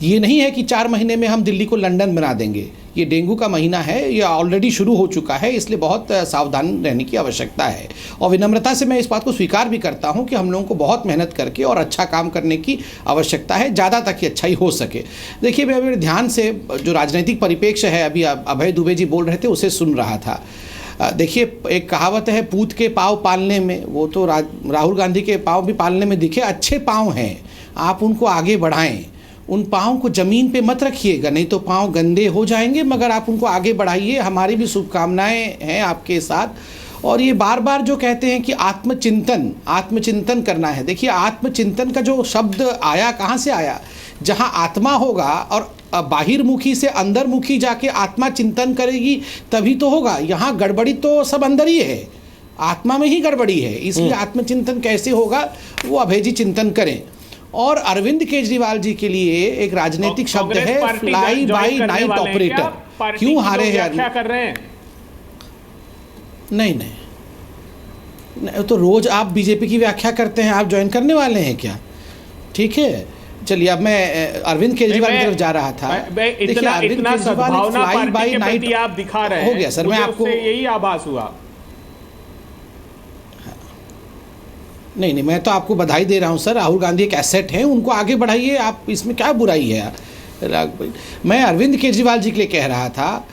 ये नहीं है कि 4 महीने में हम दिल्ली को लंदन बना देंगे। ये डेंगू का महीना है, ये ऑलरेडी शुरू हो चुका है, इसलिए बहुत सावधान रहने की आवश्यकता है। और विनम्रता से मैं इस बात को स्वीकार भी करता हूं कि हम लोगों को बहुत मेहनत करके और अच्छा काम करने की आवश्यकता है, ज़्यादा ताकि अच्छाई हो सके। देखिए, मैं अभी ध्यान से जो राजनीतिक परिप्रेक्ष्य है, अभी अभय दुबे जी बोल रहे थे, उसे सुन रहा था। देखिए, एक कहावत है, पूत के पाँव पालने में, वो तो राहुल गांधी के पाँव भी पालने में दिखे अच्छे पाँव हैं, आप उनको आगे बढ़ाएं। उन पाँव को ज़मीन पे मत रखिएगा, नहीं तो पाँव गंदे हो जाएंगे, मगर आप उनको आगे बढ़ाइए। हमारी भी शुभकामनाएं हैं आपके साथ। और ये बार बार जो कहते हैं कि आत्मचिंतन करना है, देखिए आत्मचिंतन का जो शब्द आया कहाँ से आया? जहाँ आत्मा होगा और बाहिरमुखी से अंदरमुखी जाके आत्मा चिंतन करेगी तभी तो होगा। यहाँ गड़बड़ी तो सब अंदर ही है, आत्मा में ही गड़बड़ी है, इसलिए आत्मचिंतन कैसे होगा वो अभय जी चिंतन करें। और अरविंद केजरीवाल जी के लिए एक राजनीतिक शब्द है फ्लाई बाय नाइट ऑपरेटर। क्यों हारे हैं? क्या कर रहे हैं? नहीं, तो रोज आप बीजेपी की व्याख्या करते हैं, आप ज्वाइन करने वाले हैं क्या? ठीक है, चलिए अब मैं अरविंद केजरीवाल की तरफ जा रहा था। देखिए, Arvind Kejriwal fly by night आप दिखा रहे हैं, हो गया सर, मैं आपको यही आभास हुआ। नहीं, मैं तो आपको बधाई दे रहा हूं सर। राहुल गांधी एक एसेट हैं, उनको आगे बढ़ाइए, आप इसमें क्या बुराई है यार? मैं अरविंद केजरीवाल जी के लिए कह रहा था,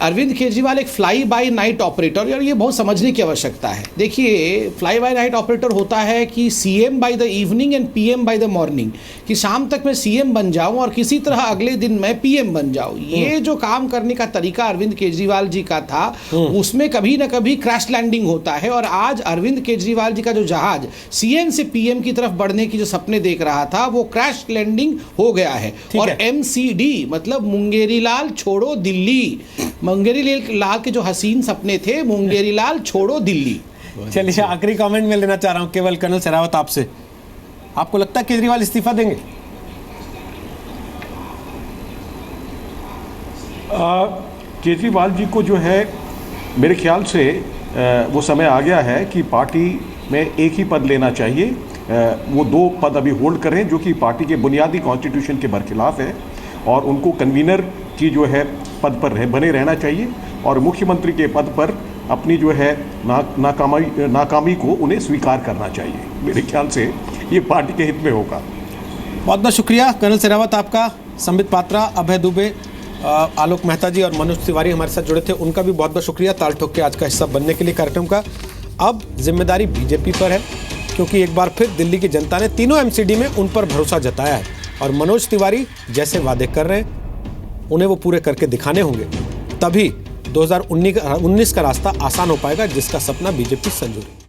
अरविंद केजरीवाल एक फ्लाई बाय नाइट ऑपरेटर, और ये बहुत समझने की आवश्यकता है। देखिए, फ्लाई बाय नाइट ऑपरेटर होता है कि CM by the evening and PM by the morning, कि शाम तक मैं सीएम बन जाऊं और किसी तरह अगले दिन मैं पीएम बन जाऊं। ये जो काम करने का तरीका अरविंद केजरीवाल जी का था, उसमें कभी ना कभी क्रैश लैंडिंग होता है। और आज अरविंद केजरीवाल जी का जो जहाज सीएम से पीएम की तरफ बढ़ने की जो सपने देख रहा था, वो क्रैश लैंडिंग हो गया है। और MCD मतलब मुंगेरी लाल छोड़ो दिल्ली, मुंगेरी लाल के जो हसीन सपने थे, मुंगेरी लाल छोड़ो दिल्ली। चलिए, आखिरी कमेंट में लेना चाह रहा हूं केवल कर्नल शेरावत आपसे, आपको लगता है केजरीवाल इस्तीफा देंगे? केजरीवाल जी को जो है, मेरे ख्याल से वो समय आ गया है कि पार्टी में एक ही पद लेना चाहिए। वो 2 पद अभी होल्ड करें जो कि पार्टी के बुनियादी कॉन्स्टिट्यूशन के बरखिलाफ है, और उनको कन्वीनर की जो है पद पर बने रहना चाहिए, और मुख्यमंत्री के पद पर अपनी जो है नाकामी को उन्हें स्वीकार करना चाहिए। मेरे ख्याल से ये पार्टी के हित में होगा। बहुत बहुत शुक्रिया कर्नल शेरावत आपका। संबित पात्रा, अभय दुबे, आलोक मेहता जी और मनोज तिवारी हमारे साथ जुड़े थे, उनका भी बहुत बहुत शुक्रिया ताल ठोक के आज का हिस्सा बनने के लिए कार्यक्रम का। अब जिम्मेदारी बीजेपी पर है, क्योंकि एक बार फिर दिल्ली की जनता ने तीनों MCD में उन पर भरोसा जताया है, और मनोज तिवारी जैसे वादे कर रहे हैं उन्हें वो पूरे करके दिखाने होंगे, तभी 2019 का रास्ता आसान हो पाएगा, जिसका सपना बीजेपी संजोए।